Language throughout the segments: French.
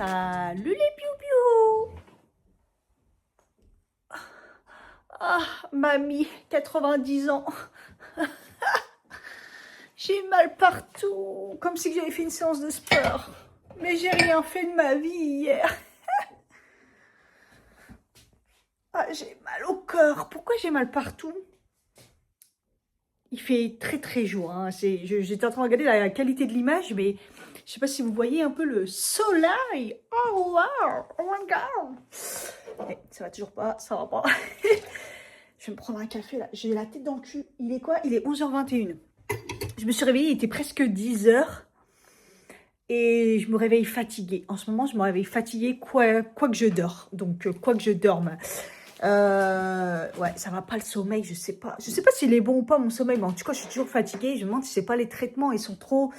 Salut les piou-piou. Ah, mamie, 90 ans. J'ai mal partout, comme si j'avais fait une séance de sport. Mais j'ai rien fait de ma vie hier. Ah, j'ai mal au cœur. Pourquoi j'ai mal partout? Il fait très très jour. Hein. J'étais en train de regarder la qualité de l'image, mais je sais pas si vous voyez un peu le soleil. Oh wow, oh my god. Eh, ça va toujours pas, ça va pas. Je vais me prendre un café là. J'ai la tête dans le cul. Il est quoi? Il est 11h21. Je me suis réveillée, il était presque 10h. Et je me réveille fatiguée. En ce moment, je me réveille fatiguée, quoi que je dors. Donc, quoi que je dorme. Ouais, ça va pas le sommeil, je sais pas. Je sais pas s'il est bon ou pas mon sommeil, mais en tout cas, je suis toujours fatiguée. Je me demande si c'est pas les traitements, ils sont trop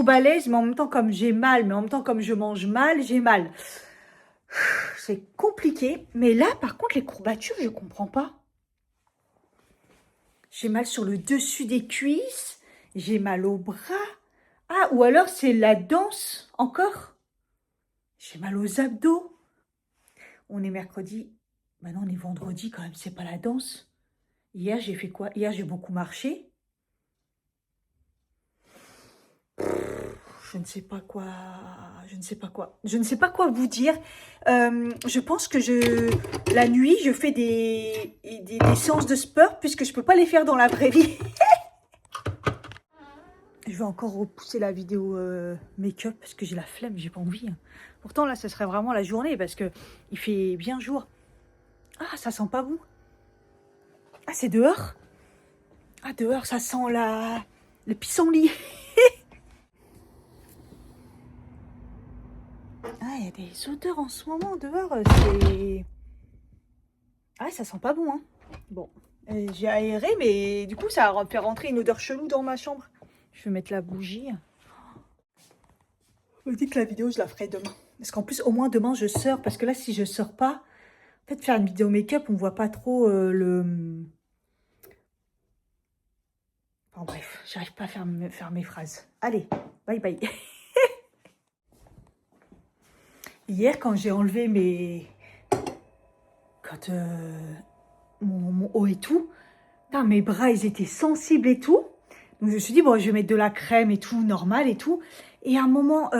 balèzes, mais en même temps, comme j'ai mal, mais en même temps, comme je mange mal, j'ai mal. C'est compliqué. Mais là, par contre, les courbatures, je comprends pas. J'ai mal sur le dessus des cuisses, j'ai mal au bras. Ah, ou alors c'est la danse, encore. J'ai mal aux abdos. On est mercredi. Maintenant, on est vendredi quand même, c'est pas la danse. Hier, j'ai fait quoi? Hier, j'ai beaucoup marché. Je ne sais pas quoi. Je ne sais pas quoi. Je ne sais pas quoi vous dire. Je pense que la nuit, je fais des séances de sport puisque je peux pas les faire dans la vraie vie. Je vais encore repousser la vidéo make-up parce que j'ai la flemme, j'ai pas envie. Hein. Pourtant, là, ce serait vraiment la journée parce que il fait bien jour. Ah, ça sent pas bon. Ah, c'est dehors. Ah, dehors, ça sent le pissenlit. Ah, il y a des odeurs en ce moment dehors. C'est... Ah, ça sent pas bon, hein. Bon, j'ai aéré, mais du coup, ça a fait rentrer une odeur chelou dans ma chambre. Je vais mettre la bougie. Je me dis que la vidéo, je la ferai demain. Parce qu'en plus, au moins demain, je sors. Parce que là, si je sors pas, peut-être faire une vidéo make-up, on voit pas trop le... Enfin bref, j'arrive pas à faire mes phrases. Allez, bye bye. Hier, quand j'ai enlevé Quand mon haut et tout, putain, mes bras, ils étaient sensibles et tout. Donc je me suis dit, bon, je vais mettre de la crème et tout, normal et tout. Et à un moment,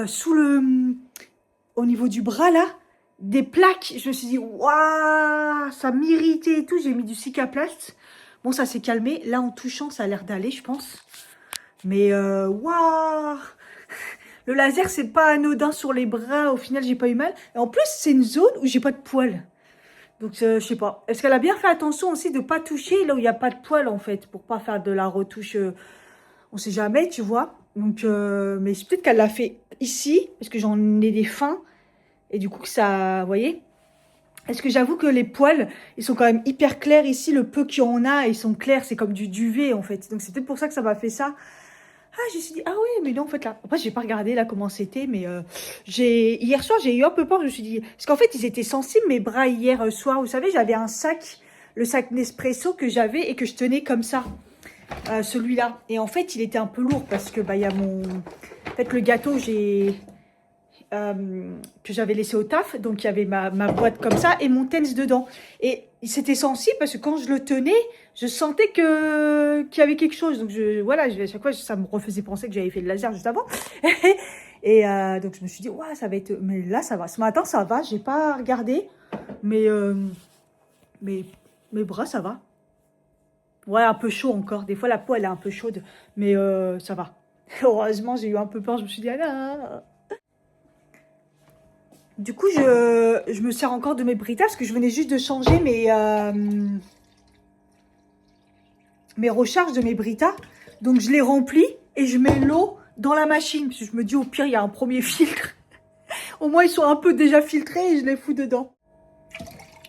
au niveau du bras, là, des plaques. Je me suis dit, waouh, ça m'irritait et tout. J'ai mis du Cicaplast. Bon, ça s'est calmé. Là, en touchant, ça a l'air d'aller, je pense. Mais, waouh, le laser, c'est pas anodin sur les bras. Au final, j'ai pas eu mal. Et en plus, c'est une zone où j'ai pas de poils. Donc, je sais pas. Est-ce qu'elle a bien fait attention aussi de pas toucher là où il n'y a pas de poils, en fait, pour pas faire de la retouche, on sait jamais, tu vois. Donc, mais peut-être qu'elle l'a fait ici, parce que j'en ai des fins. Et du coup, que ça, vous voyez. Est-ce que j'avoue que les poils, ils sont quand même hyper clairs ici. Le peu qu'il y en a, ils sont clairs. C'est comme du duvet, en fait. Donc, c'est peut-être pour ça que ça m'a fait ça. Ah, je me suis dit, ah oui, mais non, en fait, là. Après, j'ai pas regardé, là, comment c'était, mais hier soir, j'ai eu un peu peur. Je me suis dit, parce qu'en fait, ils étaient sensibles, mes bras, hier soir. Vous savez, j'avais un sac, le sac Nespresso que j'avais et que je tenais comme ça, celui-là. Et en fait, il était un peu lourd parce que, bah, il y a mon. En fait, le gâteau, que j'avais laissé au taf, donc il y avait ma boîte comme ça et mon TENS dedans. Et c'était sensible parce que quand je le tenais, je sentais qu'il y avait quelque chose. Donc voilà, à chaque fois, ça me refaisait penser que j'avais fait le laser juste avant. Et donc je me suis dit, ouais, ça va être... Mais là, ça va. Ce matin, ça va. J'ai pas regardé. Mais mes bras, ça va. Ouais, un peu chaud encore. Des fois, la peau, elle est un peu chaude. Mais ça va. Heureusement, j'ai eu un peu peur. Je me suis dit, ah là. Du coup, je me sers encore de mes Brita parce que je venais juste de changer mes recharges de mes Brita. Donc, je les remplis et je mets l'eau dans la machine. Parce que je me dis, au pire, il y a un premier filtre. Au moins, ils sont un peu déjà filtrés et je les fous dedans.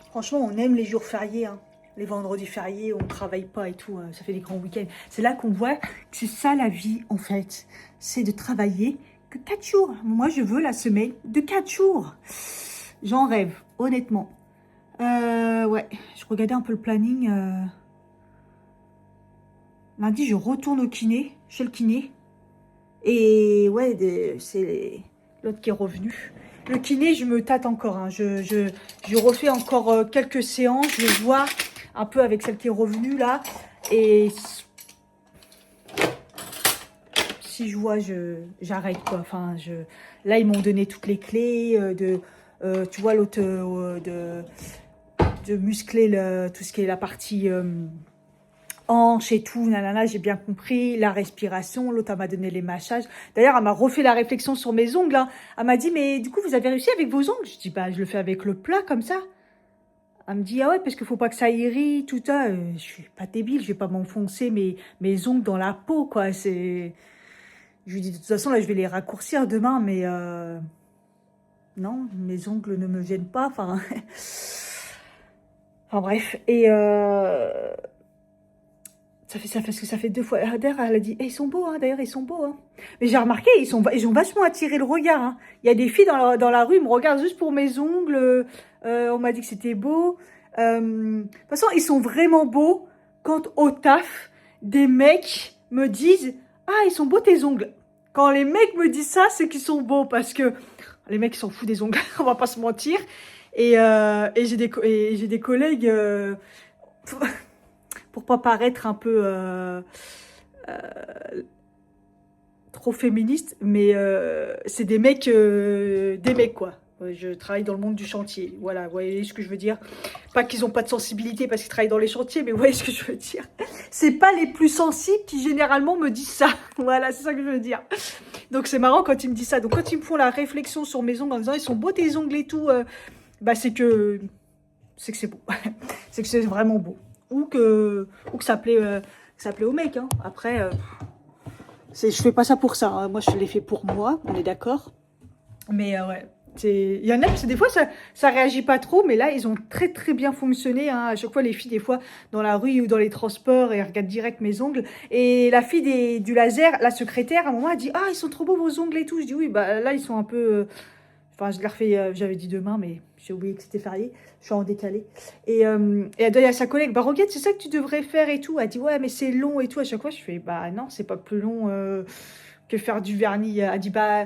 Franchement, on aime les jours fériés. Hein. Les vendredis fériés, on ne travaille pas et tout. Ça fait des grands week-ends. C'est là qu'on voit que c'est ça la vie, en fait. C'est de travailler que 4 jours. Moi, je veux la semaine de 4 jours. J'en rêve, honnêtement. Ouais, je regardais un peu le planning. Lundi, je retourne au kiné, chez le kiné. Et ouais, c'est L'autre qui est revenu. Le kiné, je me tâte encore. Hein. Je refais encore quelques séances. Je vois un peu avec celle qui est revenue là. Et si je vois, j'arrête quoi. Enfin, là, ils m'ont donné toutes les clés tu vois, l'autre de muscler tout ce qui est la partie hanche et tout, nanana, j'ai bien compris, la respiration, l'autre elle m'a donné les massages. D'ailleurs, elle m'a refait la réflexion sur mes ongles. Hein. Elle m'a dit, mais du coup, vous avez réussi avec vos ongles? Je dis, bah, je le fais avec le plat, comme ça. Elle me dit, ah ouais, parce qu'il faut pas que ça irrite, tout ça. Je suis pas débile, je vais pas m'enfoncer mes ongles dans la peau, quoi. Je lui dis, de toute façon, là, je vais les raccourcir demain, mais non, mes ongles ne me viennent pas, enfin... enfin, bref, et... Ça fait parce que ça fait 2 fois. D'ailleurs, elle a dit, ils sont beaux, hein. D'ailleurs, ils sont beaux. Hein. Mais j'ai remarqué, ils ont vachement attiré le regard. Hein. Il y a des filles dans la rue, ils me regardent juste pour mes ongles. On m'a dit que c'était beau. De toute façon, ils sont vraiment beaux quand au taf, des mecs me disent, ah, ils sont beaux tes ongles. Quand les mecs me disent ça, c'est qu'ils sont beaux parce que les mecs, ils s'en foutent des ongles, on va pas se mentir. Et j'ai des collègues... pour pas paraître un peu trop féministe, mais c'est des mecs quoi. Je travaille dans le monde du chantier, voilà, vous voyez ce que je veux dire. Pas qu'ils ont pas de sensibilité parce qu'ils travaillent dans les chantiers, mais vous voyez ce que je veux dire. C'est pas les plus sensibles qui généralement me disent ça, voilà, c'est ça que je veux dire. Donc c'est marrant quand ils me disent ça. Donc quand ils me font la réflexion sur mes ongles en disant ils sont beaux tes ongles et tout, bah c'est que c'est beau, c'est que c'est vraiment beau. Ou que ça plaît au mec. Hein. Après, je fais pas ça pour ça. Hein. Moi, je l'ai fait pour moi, on est d'accord. Mais ouais, il y en a, des fois, ça réagit pas trop. Mais là, ils ont très, très bien fonctionné. Hein. À chaque fois, les filles, des fois, dans la rue ou dans les transports, elles regardent direct mes ongles. Et la fille du laser, la secrétaire, à un moment, elle dit, ah, ils sont trop beaux vos ongles et tout. Je dis, oui, bah là, ils sont un peu... Enfin, je l'ai refait, j'avais dit demain, mais j'ai oublié que c'était férié. Je suis en décalé. Et elle dit à sa collègue, bah regarde, c'est ça que tu devrais faire et tout. Elle dit, ouais, mais c'est long et tout. À chaque fois, je fais, bah non, c'est pas plus long que faire du vernis. Elle dit, bah,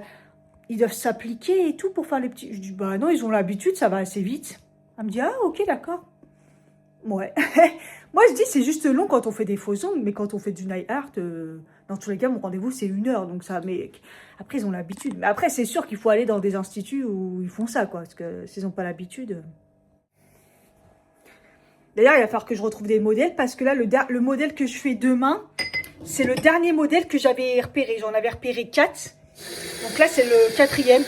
ils doivent s'appliquer et tout pour faire les petits... Je dis, bah non, ils ont l'habitude, ça va assez vite. Elle me dit, ah, ok, d'accord. Ouais. Moi, je dis, c'est juste long quand on fait des faux ongles, mais quand on fait du nail art, dans tous les cas, mon rendez-vous, c'est 1 heure. Donc ça, mais après, ils ont l'habitude. Mais après, c'est sûr qu'il faut aller dans des instituts où ils font ça, quoi. Parce que s'ils n'ont pas l'habitude... D'ailleurs, il va falloir que je retrouve des modèles, parce que là, le modèle que je fais demain, c'est le dernier modèle que j'avais repéré. J'en avais repéré 4. Donc là, c'est le 4e.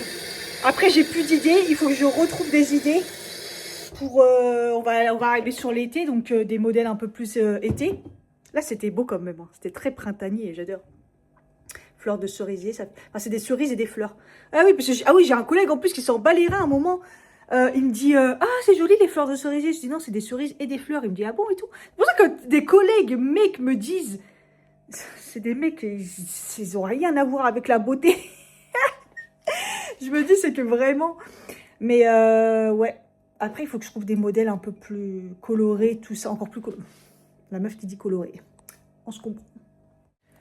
Après, j'ai plus d'idées. Il faut que je retrouve des idées. On va arriver sur l'été, donc des modèles un peu plus été. Là, c'était beau quand même. Hein. C'était très printanier, j'adore. Fleurs de cerisier, ça... enfin, c'est des cerises et des fleurs. Ah oui, parce que ah oui, j'ai un collègue en plus qui s'en bat les reins à un moment. Il me dit, ah, c'est joli les fleurs de cerisier. Je dis, non, c'est des cerises et des fleurs. Il me dit, ah bon et tout. C'est pour ça que des collègues mecs me disent, c'est des mecs, ils ont rien à voir avec la beauté. Je me dis, c'est que vraiment... Mais ouais. Après, il faut que je trouve des modèles un peu plus colorés, tout ça, encore plus colorés. La meuf qui dit coloré. On se comprend.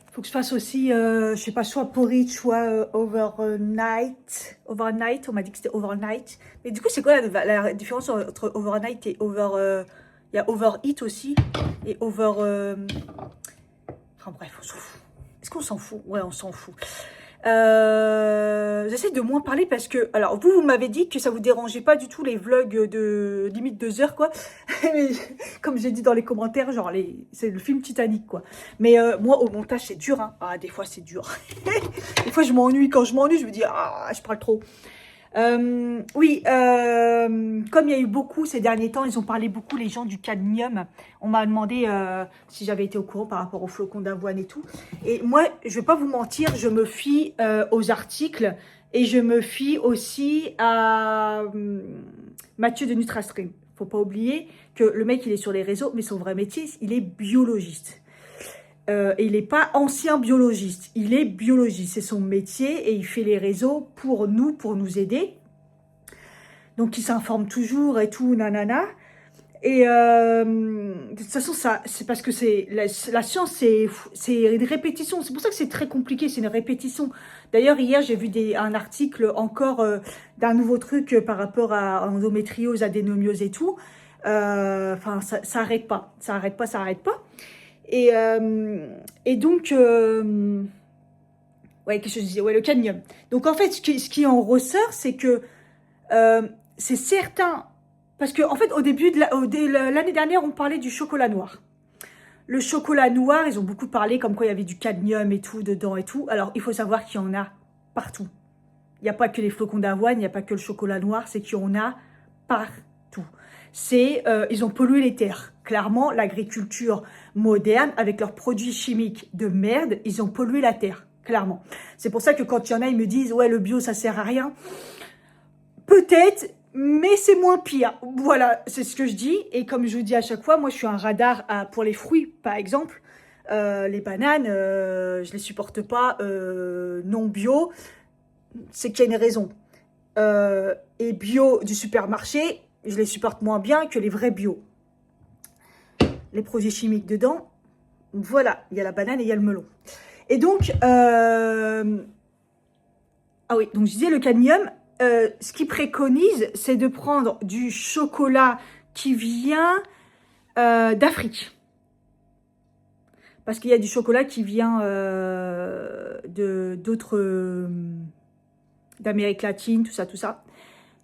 Il faut que je fasse aussi, je sais pas, soit porridge, soit overnight. Overnight, on m'a dit que c'était overnight. Mais du coup, c'est quoi la différence entre overnight et over... Il y a overeat aussi. Et over... Enfin bref, on s'en fout. Est-ce qu'on s'en fout? Ouais, on s'en fout. J'essaie de moins parler parce que... Alors, vous m'avez dit que ça vous dérangeait pas du tout les vlogs de limite 2 heures, quoi. Mais, comme j'ai dit dans les commentaires, genre, c'est le film Titanic, quoi. Mais moi, au montage, c'est dur, hein. Ah, des fois, c'est dur. Des fois, je m'ennuie. Quand je m'ennuie, je me dis, ah, je parle trop. Oui, comme il y a eu beaucoup ces derniers temps, ils ont parlé beaucoup, les gens, du cadmium. On m'a demandé si j'avais été au courant par rapport aux flocons d'avoine et tout. Et moi, je vais pas vous mentir, je me fie aux articles et je me fie aussi à Mathieu de NutraStream. Faut pas oublier que le mec, il est sur les réseaux, mais son vrai métier, il est biologiste. Et il n'est pas ancien biologiste, il est biologiste, c'est son métier et il fait les réseaux pour nous aider. Donc il s'informe toujours et tout, nanana. Et de toute façon, ça, c'est parce que c'est la science, c'est une répétition. C'est pour ça que c'est très compliqué, c'est une répétition. D'ailleurs, hier, j'ai vu un article encore d'un nouveau truc par rapport à endométriose, adénomiose et tout. Enfin, ça arrête pas, ça arrête pas, ça arrête pas. Et donc, ouais, qu'est-ce que je disais? Ouais, le cadmium. Donc, en fait, ce qui en ressort, c'est que c'est certain. Parce qu'en fait, au début de l'année dernière, on parlait du chocolat noir. Le chocolat noir, ils ont beaucoup parlé comme quoi il y avait du cadmium et tout dedans et tout. Alors, il faut savoir qu'il y en a partout. Il n'y a pas que les flocons d'avoine, il n'y a pas que le chocolat noir, c'est qu'il y en a partout. Ils ont pollué les terres. Clairement, l'agriculture moderne, avec leurs produits chimiques de merde, ils ont pollué la terre. Clairement. C'est pour ça que quand il y en a, ils me disent « Ouais, le bio, ça sert à rien ». Peut-être, mais c'est moins pire. Voilà, c'est ce que je dis. Et comme je vous dis à chaque fois, moi, je suis un radar pour les fruits, par exemple. Les bananes, je les supporte pas non bio. C'est qu'il y a une raison. Et bio du supermarché, je les supporte moins bien que les vrais bio. Les produits chimiques dedans, voilà, il y a la banane et il y a le melon. Et donc, ah oui, donc je disais le cadmium, ce qu'ils préconisent, c'est de prendre du chocolat qui vient d'Afrique. Parce qu'il y a du chocolat qui vient d'Amérique latine, tout ça, tout ça.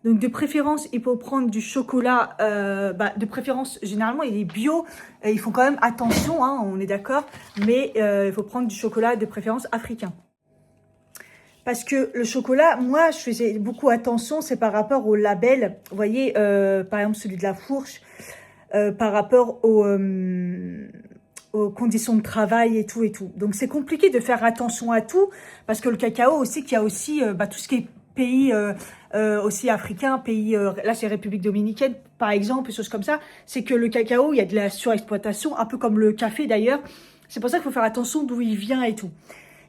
Donc, de préférence, il faut prendre du chocolat, de préférence, généralement, il est bio. Ils font quand même attention, hein, on est d'accord. Mais il faut prendre du chocolat de préférence africain. Parce que le chocolat, moi, je faisais beaucoup attention, c'est par rapport au label. Vous voyez, par exemple, celui de la fourche, par rapport aux conditions de travail et tout et tout. Donc, c'est compliqué de faire attention à tout, parce que le cacao aussi, qu'il y a aussi tout ce qui est pays aussi africains, pays, là c'est République Dominicaine, par exemple, des choses comme ça, c'est que le cacao, il y a de la surexploitation, un peu comme le café d'ailleurs. C'est pour ça qu'il faut faire attention d'où il vient et tout.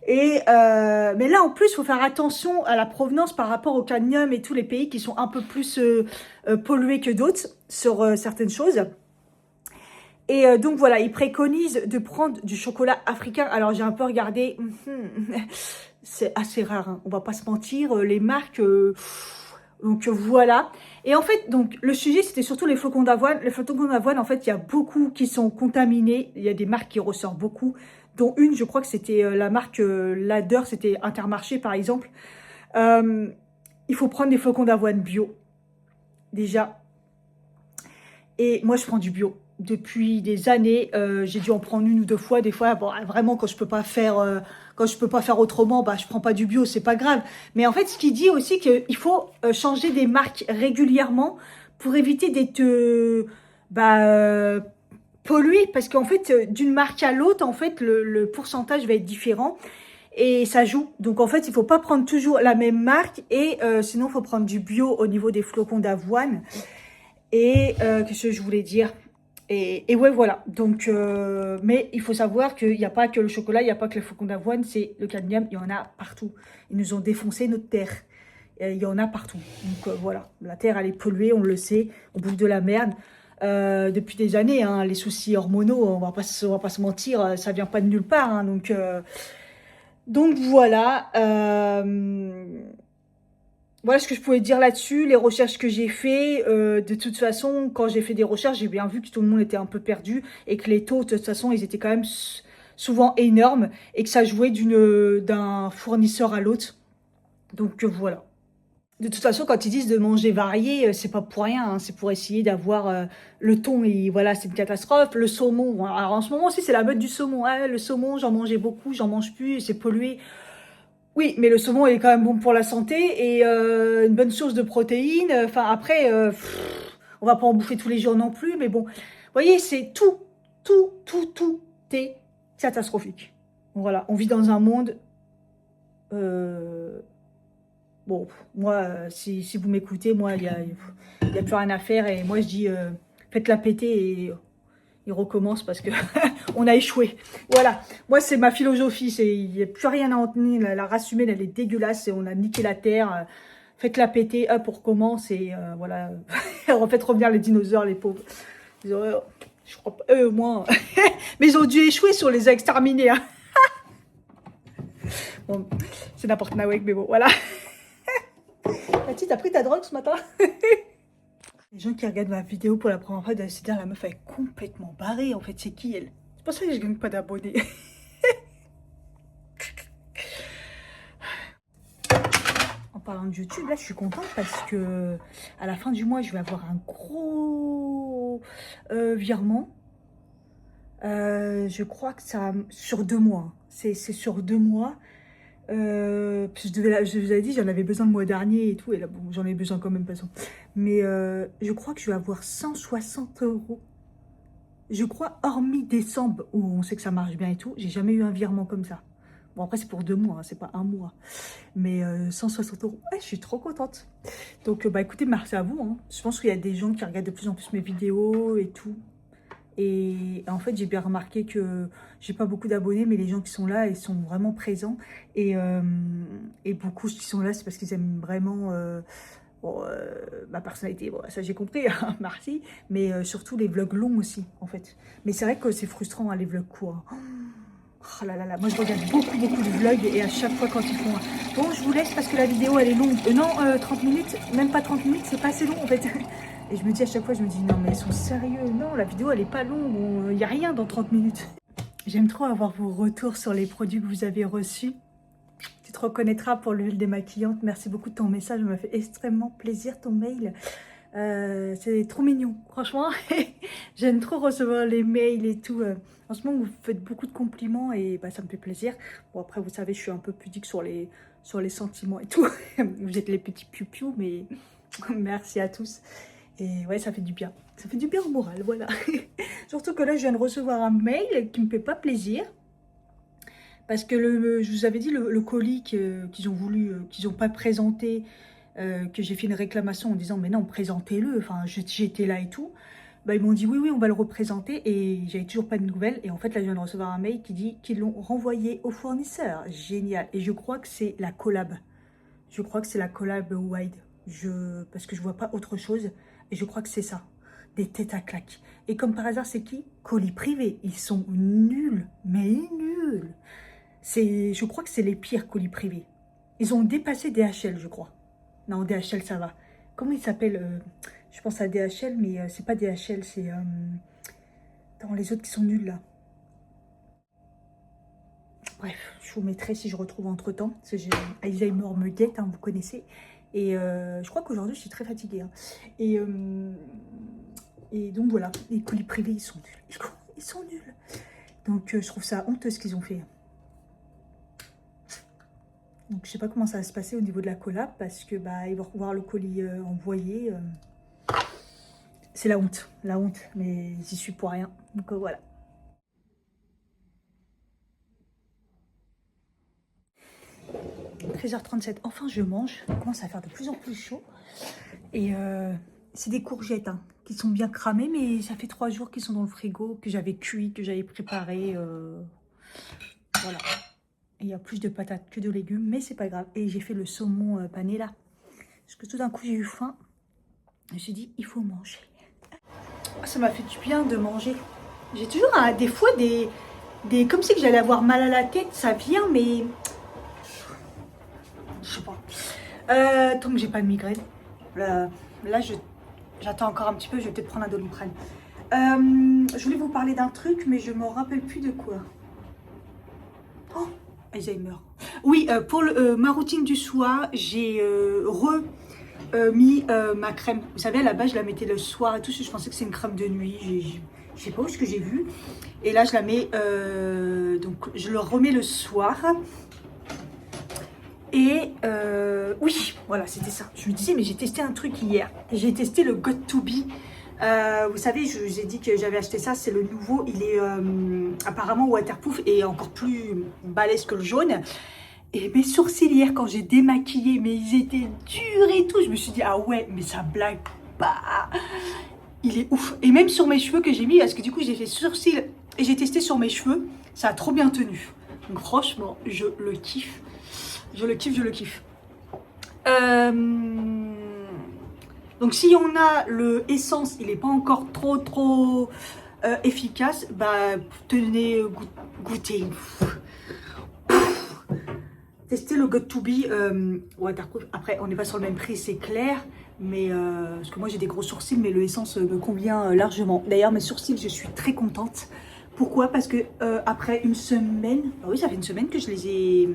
Mais là, en plus, il faut faire attention à la provenance par rapport au cadmium et tous les pays qui sont un peu plus pollués que d'autres sur certaines choses. Et donc, voilà, ils préconisent de prendre du chocolat africain. Alors, j'ai un peu regardé. C'est assez rare, hein. On va pas se mentir. Les marques... donc, voilà. Et en fait, donc, le sujet, c'était surtout les flocons d'avoine. Les flocons d'avoine, en fait, il y a beaucoup qui sont contaminés. Il y a des marques qui ressortent beaucoup. Dont une, je crois que c'était la marque Ladder, c'était Intermarché par exemple. Il faut prendre des flocons d'avoine bio, déjà. Et moi, je prends du bio. Depuis des années, j'ai dû en prendre une ou deux fois. Des fois, bon, vraiment, quand je peux pas faire autrement, bah, je prends pas du bio, c'est pas grave. Mais en fait, ce qui dit aussi qu'il faut changer des marques régulièrement pour éviter d'être pollué, parce qu'en fait, d'une marque à l'autre, en fait, le pourcentage va être différent et ça joue. Donc, en fait, il faut pas prendre toujours la même marque et sinon, il faut prendre du bio au niveau des flocons d'avoine. Et qu'est-ce que je voulais dire? Et ouais, voilà. Donc, mais il faut savoir qu'il n'y a pas que le chocolat, il n'y a pas que les flocons d'avoine, c'est le cadmium, il y en a partout. Ils nous ont défoncé notre terre. Il y en a partout. Donc, voilà. La terre, elle est polluée, on le sait. On bouffe de la merde. Depuis des années, hein, les soucis hormonaux, on va pas se mentir, ça vient pas de nulle part, hein, donc voilà, voilà ce que je pouvais dire là-dessus, les recherches que j'ai fait. De toute façon, quand j'ai fait des recherches, j'ai bien vu que tout le monde était un peu perdu et que les taux, de toute façon, ils étaient quand même souvent énormes et que ça jouait d'un fournisseur à l'autre. Donc voilà. De toute façon, quand ils disent de manger varié, c'est pas pour rien, hein, c'est pour essayer d'avoir le thon, et voilà, c'est une catastrophe. Le saumon, alors en ce moment aussi, c'est la mode du saumon. Ah, le saumon, j'en mangeais beaucoup, j'en mange plus, c'est pollué. Oui, mais le saumon il est quand même bon pour la santé et une bonne source de protéines. Enfin, après, on va pas en bouffer tous les jours non plus, mais bon. Vous voyez, c'est tout est catastrophique. Voilà, on vit dans un monde... Bon, moi, si vous m'écoutez, moi, il y a plus rien à faire. Et moi, je dis, faites-la péter et il recommence parce que on a échoué. Voilà, moi, c'est ma philosophie. Il n'y a plus rien à en tenir. La race humaine, elle est dégueulasse et on a niqué la terre. Faites-la péter, hop, on recommence et voilà. On va revenir les dinosaures, les pauvres. Ils auraient, je crois pas, eux au moins. Mais ils ont dû échouer sur les exterminés. Hein. Bon, c'est n'importe nawek, mais bon, voilà. T'as pris ta drogue ce matin? Les gens qui regardent ma vidéo pour la première fois doivent se dire la meuf elle est complètement barrée. En fait, c'est qui elle? C'est pour ça que je gagne pas d'abonnés. En parlant de YouTube, là, je suis contente parce que à la fin du mois, je vais avoir un gros virement. Je crois que ça sur 2 mois. C'est sur 2 mois. Je vous avais dit, j'en avais besoin le mois dernier et tout, et là, bon, j'en ai besoin quand même, pas ça. Mais je crois que je vais avoir 160 €. Je crois, hormis décembre, où on sait que ça marche bien et tout, j'ai jamais eu un virement comme ça. Bon, après, c'est pour 2 mois, hein, c'est pas un mois. Mais 160 €, ouais, je suis trop contente. Donc, bah écoutez, merci à vous. Hein. Je pense qu'il y a des gens qui regardent de plus en plus mes vidéos et tout. Et en fait, j'ai bien remarqué que j'ai pas beaucoup d'abonnés, mais les gens qui sont là, ils sont vraiment présents. Et beaucoup qui sont là, c'est parce qu'ils aiment vraiment bon, ma personnalité. Bon, ça, j'ai compris, hein, merci. Mais surtout les vlogs longs aussi, en fait. Mais c'est vrai que c'est frustrant, hein, les vlogs courts. Oh là là là, moi je regarde beaucoup de vlogs et à chaque fois quand ils font bon, je vous laisse parce que la vidéo elle est longue. Non, 30 minutes, même pas 30 minutes, c'est pas assez long en fait. Et je me dis à chaque fois, je me dis non mais ils sont sérieux, non la vidéo elle est pas longue, il n'y a rien dans 30 minutes. J'aime trop avoir vos retours sur les produits que vous avez reçus. Tu te reconnaîtras pour l'huile démaquillante. Merci beaucoup de ton message, ça m'a fait extrêmement plaisir ton mail. C'est trop mignon, franchement. J'aime trop recevoir les mails et tout. En ce moment, vous faites beaucoup de compliments et bah, ça me fait plaisir. Bon, après, vous savez, je suis un peu pudique sur les sentiments et tout. Vous êtes les petits piou-piou, mais merci à tous. Et ouais, ça fait du bien. Ça fait du bien au moral, voilà. Surtout que là, je viens de recevoir un mail qui me fait pas plaisir. Parce que je vous avais dit, le colis qu'ils ont voulu, qu'ils n'ont pas présenté, que j'ai fait une réclamation en disant mais non, présentez-le, enfin j'étais là et tout. Bah, ils m'ont dit oui, on va le représenter et j'avais toujours pas de nouvelles. Et en fait, là, je viens de recevoir un mail qui dit qu'ils l'ont renvoyé au fournisseur. Génial. Et je crois que c'est la collab. Je crois que c'est la collab Wide. Parce que je vois pas autre chose. Et je crois que c'est ça. Des têtes à claques. Et comme par hasard, c'est qui? Colis privés. Ils sont nuls. Mais nuls. Je crois que c'est les pires colis privés. Ils ont dépassé DHL, je crois. Non, DHL, ça va. Comment il s'appelle je pense à DHL, mais c'est pas DHL, c'est... dans les autres qui sont nuls, là. Bref, je vous mettrai si je retrouve entre-temps. Parce que Alzheimer me guette, hein, vous connaissez. Et je crois qu'aujourd'hui, je suis très fatiguée. Hein. Et donc, voilà. Les colis privés, ils sont nuls. Ils sont nuls. Donc, je trouve ça honteux ce qu'ils ont fait. Donc, je sais pas comment ça va se passer au niveau de la collab parce que bah ils vont voir le colis envoyé. C'est la honte, mais j'y suis pour rien. Donc voilà. « 13h37, enfin je mange. Il commence à faire de plus en plus chaud. Et c'est des courgettes hein, qui sont bien cramées, mais ça fait 3 jours qu'ils sont dans le frigo, que j'avais cuit, que j'avais préparé. Voilà. Il y a plus de patates que de légumes, mais c'est pas grave. Et j'ai fait le saumon pané là. Parce que tout d'un coup, j'ai eu faim. Je me suis dit, il faut manger. Ça m'a fait du bien de manger. J'ai toujours des fois des comme si j'allais avoir mal à la tête. Ça vient, mais... Je sais pas. Tant que j'ai pas de migraine. Là j'attends encore un petit peu. Je vais peut-être prendre un Doliprane. Je voulais vous parler d'un truc, mais je me rappelle plus de quoi. Oh, Alzheimer. Oui, pour ma routine du soir, j'ai mis ma crème. Vous savez, à la base, je la mettais le soir et tout. Je pensais que c'est une crème de nuit. Je sais pas où ce que j'ai vu. Et là, je la mets... donc, je le remets le soir. Et oui, voilà, c'était ça. Je me disais, mais j'ai testé un truc hier. J'ai testé le Got to Be. Vous savez, je vous ai dit que j'avais acheté ça, c'est le nouveau, il est apparemment waterproof et encore plus balèze que le jaune. Et mes sourcilières, quand j'ai démaquillé, mais ils étaient durs et tout, je me suis dit, ah ouais, mais ça blague pas. Il est ouf. Et même sur mes cheveux que j'ai mis, parce que du coup, j'ai fait sourcils et j'ai testé sur mes cheveux, ça a trop bien tenu. Donc franchement, je le kiffe. Je le kiffe. Donc si on a le essence, il n'est pas encore trop efficace, bah tenez, goûtez. Testez le Got To Be Waterproof. Après, on n'est pas sur le même prix, c'est clair. Mais parce que moi j'ai des gros sourcils, mais le essence me convient largement. D'ailleurs, mes sourcils, je suis très contente. Pourquoi? Parce que après une semaine, bah oui, ça fait une semaine que je les ai.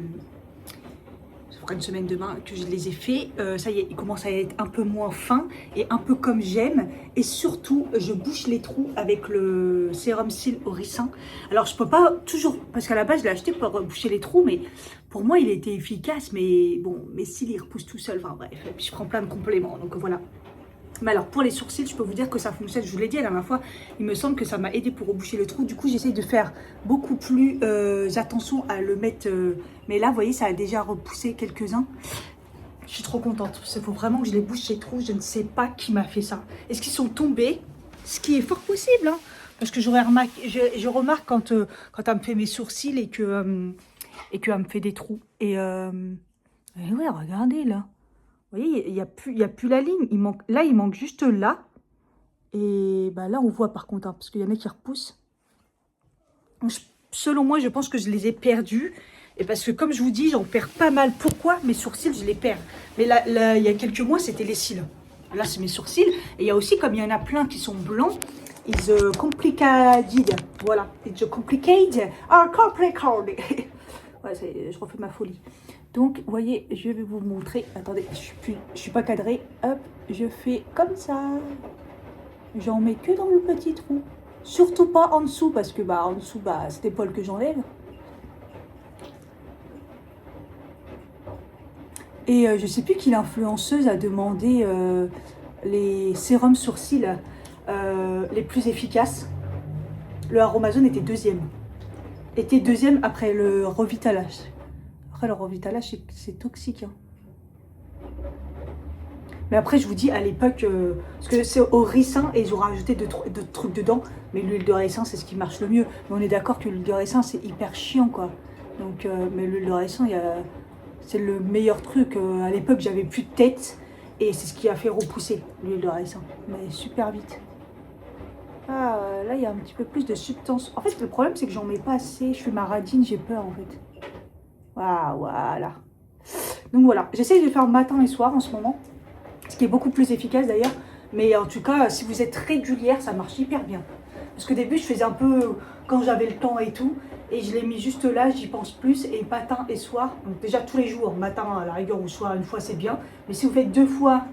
Ça fera une semaine demain que je les ai faits. Ça y est, ils commencent à être un peu moins fins et un peu comme j'aime. Et surtout, je bouche les trous avec le sérum cils Oricin. Alors, je peux pas toujours, parce qu'à la base, je l'ai acheté pour boucher les trous, mais pour moi, il était efficace. Mais bon, mes cils, ils repoussent tout seuls. Enfin bref, et puis je prends plein de compléments. Donc voilà. Mais alors, pour les sourcils, je peux vous dire que ça fonctionne. Je vous l'ai dit la dernière fois, il me semble que ça m'a aidé pour reboucher le trou. Du coup, j'essaye de faire beaucoup plus attention à le mettre. Mais là, vous voyez, ça a déjà repoussé quelques-uns. Je suis trop contente. Il faut vraiment que je les bouche ces trous. Je ne sais pas qui m'a fait ça. Est-ce qu'ils sont tombés? Ce qui est fort possible. Hein, parce que je remarque quand elle me fait mes sourcils et qu'elle me fait des trous. Et ouais, regardez là. Vous voyez, il n'y a plus la ligne. Il manque juste là. Et bah là, on voit par contre, hein, parce qu'il y en a qui repoussent. Selon moi, je pense que je les ai perdus. Et parce que comme je vous dis, j'en perds pas mal. Pourquoi mes sourcils, je les perds? Mais là, il y a quelques mois, c'était les cils. Là, c'est mes sourcils. Et il y a aussi, comme il y en a plein qui sont blancs, it's complicated. Voilà. It's complicated. Ah, complicated. Ouais, je refais ma folie. Donc, vous voyez, je vais vous montrer. Attendez, je suis pas cadrée. Hop, je fais comme ça. J'en mets que dans le petit trou. Surtout pas en dessous, parce que bah en dessous, bah c'est l'épaule que j'enlève. Et je sais plus quelle influenceuse a demandé les sérums sourcils les plus efficaces. Le Aromazone était deuxième. Après le Revitalage. Après, le Revitalage, c'est toxique. Hein. Mais après, je vous dis, à l'époque, parce que c'est au ricin et ils ont rajouté d'autres trucs dedans. Mais l'huile de ricin, c'est ce qui marche le mieux. Mais on est d'accord que l'huile de ricin, c'est hyper chiant, quoi. Donc, mais l'huile de ricin, c'est le meilleur truc. À l'époque, j'avais plus de tête. Et c'est ce qui a fait repousser l'huile de ricin. Mais super vite. Ah, là, il y a un petit peu plus de substance. En fait, le problème, c'est que j'en mets pas assez. Je fais ma radine, j'ai peur, en fait. Ah, voilà. Donc voilà, j'essaye de le faire matin et soir en ce moment, ce qui est beaucoup plus efficace d'ailleurs. Mais en tout cas, si vous êtes régulière, ça marche hyper bien. Parce qu'au début, je faisais un peu quand j'avais le temps et tout. Et je l'ai mis juste là, j'y pense plus. Et matin et soir, donc déjà tous les jours, matin à la rigueur ou soir, une fois c'est bien. Mais si vous faites 2 fois,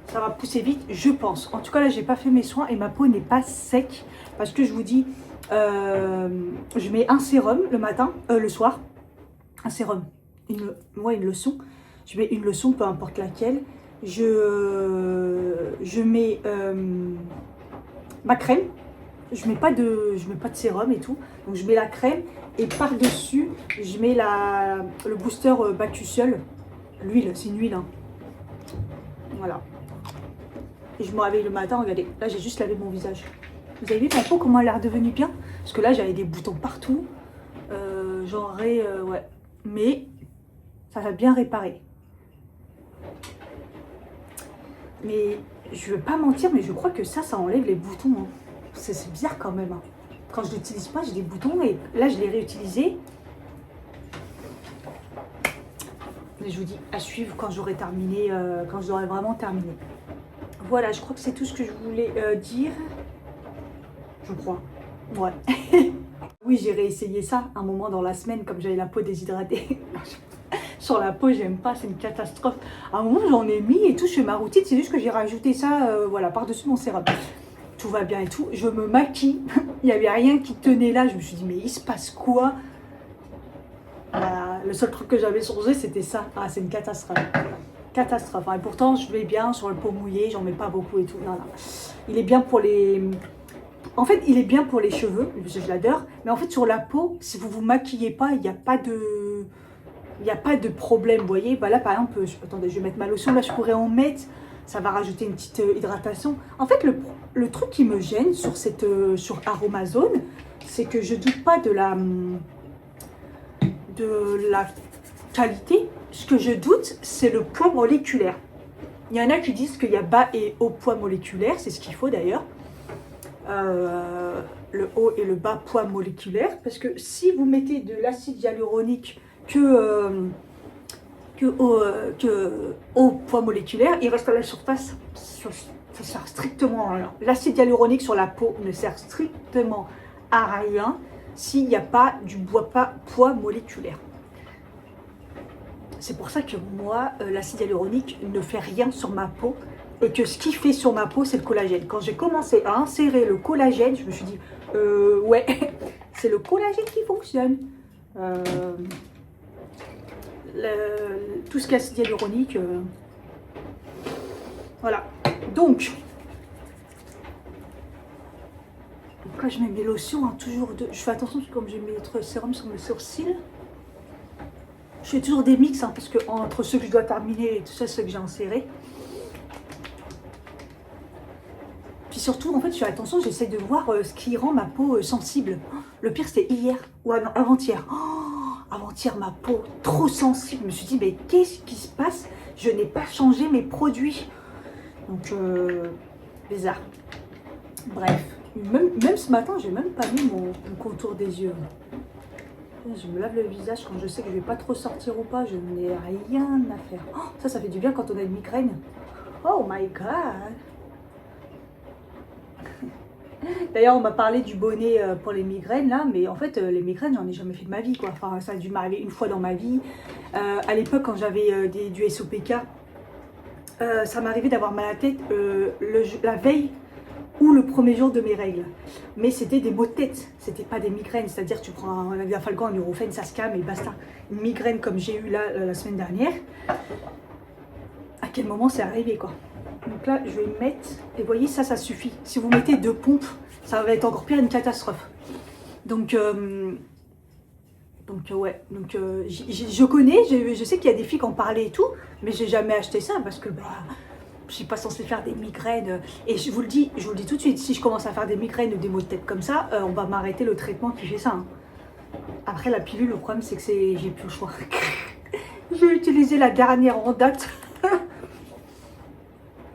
ça va pousser vite, je pense. En tout cas, là, j'ai pas fait mes soins et ma peau n'est pas sec. Parce que je vous dis, je mets un sérum le matin, le soir. Un sérum, une leçon. Je mets une leçon, peu importe laquelle. Je mets ma crème. Je mets pas de sérum et tout. Donc je mets la crème et par-dessus, je mets le booster Bacuseul. L'huile, c'est une huile. Hein. Voilà. Et je me réveille le matin, regardez. Là, j'ai juste lavé mon visage. Vous avez vu ma peau, comment elle est redevenue bien? Parce que là, j'avais des boutons partout. Ouais. Mais ça va bien réparer. Mais je veux pas mentir, mais je crois que ça enlève les boutons. Hein. C'est bizarre quand même. Hein. Quand je l'utilise pas, j'ai des boutons et là je l'ai réutilisé. Mais je vous dis à suivre quand j'aurai terminé, quand j'aurai vraiment terminé. Voilà, je crois que c'est tout ce que je voulais dire. Je crois. Ouais. Oui, j'ai réessayé ça un moment dans la semaine comme j'avais la peau déshydratée. Sur la peau, j'aime pas, c'est une catastrophe. À un moment, j'en ai mis et tout, je fais ma routine, c'est juste que j'ai rajouté ça, voilà, par-dessus mon sérum. Tout va bien et tout, je me maquille, il n'y avait rien qui tenait là, je me suis dit, mais il se passe quoi? Le seul truc que j'avais changé, c'était ça. Ah, c'est une catastrophe. Catastrophe. Et pourtant, je mets bien sur le peau mouillée, j'en mets pas beaucoup et tout. Non, non. Il est bien pour les... En fait, il est bien pour les cheveux, je l'adore. Mais en fait, sur la peau, si vous vous maquillez pas, il n'y a pas de... Il n'y a pas de problème, vous voyez. Bah là, par exemple, attendez, je vais mettre ma lotion. Là, je pourrais en mettre. Ça va rajouter une petite hydratation. En fait, le truc qui me gêne sur Aromazone, c'est que je doute pas de la qualité. Ce que je doute, c'est le poids moléculaire. Il y en a qui disent qu'il y a bas et haut poids moléculaire, c'est ce qu'il faut d'ailleurs. Le haut et le bas poids moléculaire, parce que si vous mettez de l'acide hyaluronique que haut poids moléculaire, il reste à la surface. Ça sert strictement à rien. L'acide hyaluronique sur la peau ne sert strictement à rien s'il n'y a pas du poids moléculaire. C'est pour ça que moi, l'acide hyaluronique ne fait rien sur ma peau et que ce qui fait sur ma peau, c'est le collagène. Quand j'ai commencé à insérer le collagène, je me suis dit, ouais, c'est le collagène qui fonctionne. Tout ce qui est acide hyaluronique, voilà. Donc, quand je mets mes lotions, hein, toujours je fais attention comme je vais mettre sérum sur mes sourcils. Je fais toujours des mix, hein, parce que entre ceux que je dois terminer et tout ça, ceux que j'ai insérés. Puis surtout, en fait, je fais attention, j'essaie de voir ce qui rend ma peau sensible. Le pire, c'était hier, ou avant-hier. Avant-hier, ma peau trop sensible. Je me suis dit, mais qu'est-ce qui se passe? Je n'ai pas changé mes produits. Donc, bizarre. Bref, même ce matin, j'ai même pas mis mon contour des yeux. Je me lave le visage quand je sais que je vais pas trop sortir ou pas. Je n'ai rien à faire. Oh, ça fait du bien quand on a une migraine. Oh my god! D'ailleurs, on m'a parlé du bonnet pour les migraines, là, mais en fait, les migraines, j'en ai jamais fait de ma vie, quoi. Enfin, ça a dû m'arriver une fois dans ma vie. À l'époque, quand j'avais du SOPK, ça m'arrivait d'avoir mal à la tête la veille ou le premier jour de mes règles. Mais c'était des maux de tête, c'était pas des migraines. C'est-à-dire, tu prends un Dafalgan, un Nurofen, ça se calme et basta. Une migraine comme j'ai eu là la semaine dernière, à quel moment c'est arrivé, quoi. Donc là, je vais mettre, et vous voyez, ça suffit. Si vous mettez 2 pompes, ça va être encore pire, une catastrophe. Donc, ouais, je connais, je sais qu'il y a des filles qui en parlaient et tout, mais j'ai jamais acheté ça parce que je suis pas censée faire des migraines. Et je vous le dis tout de suite, si je commence à faire des migraines ou des maux de tête comme ça, on va m'arrêter le traitement qui fait ça. Hein. Après, la pilule, le problème, c'est que j'ai plus le choix. J'ai utilisé la dernière en date.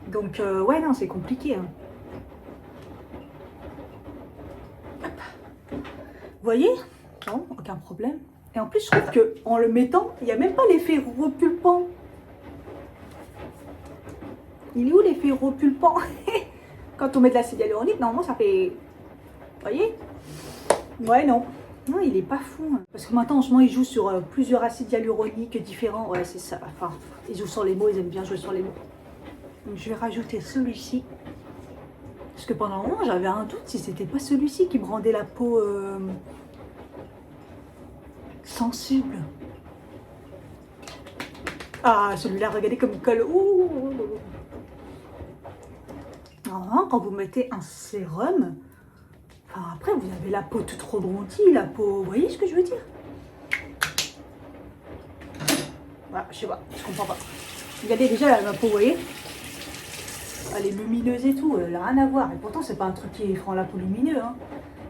Donc, ouais, non, c'est compliqué. Hein. Vous voyez? Non, aucun problème. Et en plus, je trouve qu'en le mettant, il n'y a même pas l'effet repulpant. Il est où l'effet repulpant? Quand on met de l'acide hyaluronique, normalement, ça fait... Vous voyez? Ouais, non. Non, il est pas fou. Hein. Parce que maintenant, en ce moment, il joue sur plusieurs acides hyaluroniques différents. Ouais, c'est ça. Enfin, ils jouent sur les mots, ils aiment bien jouer sur les mots. Donc, je vais rajouter celui-ci. Parce que pendant un moment, j'avais un doute si c'était pas celui-ci qui me rendait la peau sensible. Ah, celui-là, regardez comme il colle. Ouh. Alors, quand vous mettez un sérum, enfin, après, vous avez la peau toute rebondie, la peau... Vous voyez ce que je veux dire? Voilà, je sais pas, je comprends pas. Regardez déjà ma peau, vous voyez? Elle est lumineuse et tout, elle n'a rien à voir. Et pourtant, c'est pas un truc qui rend la peau lumineuse. Hein.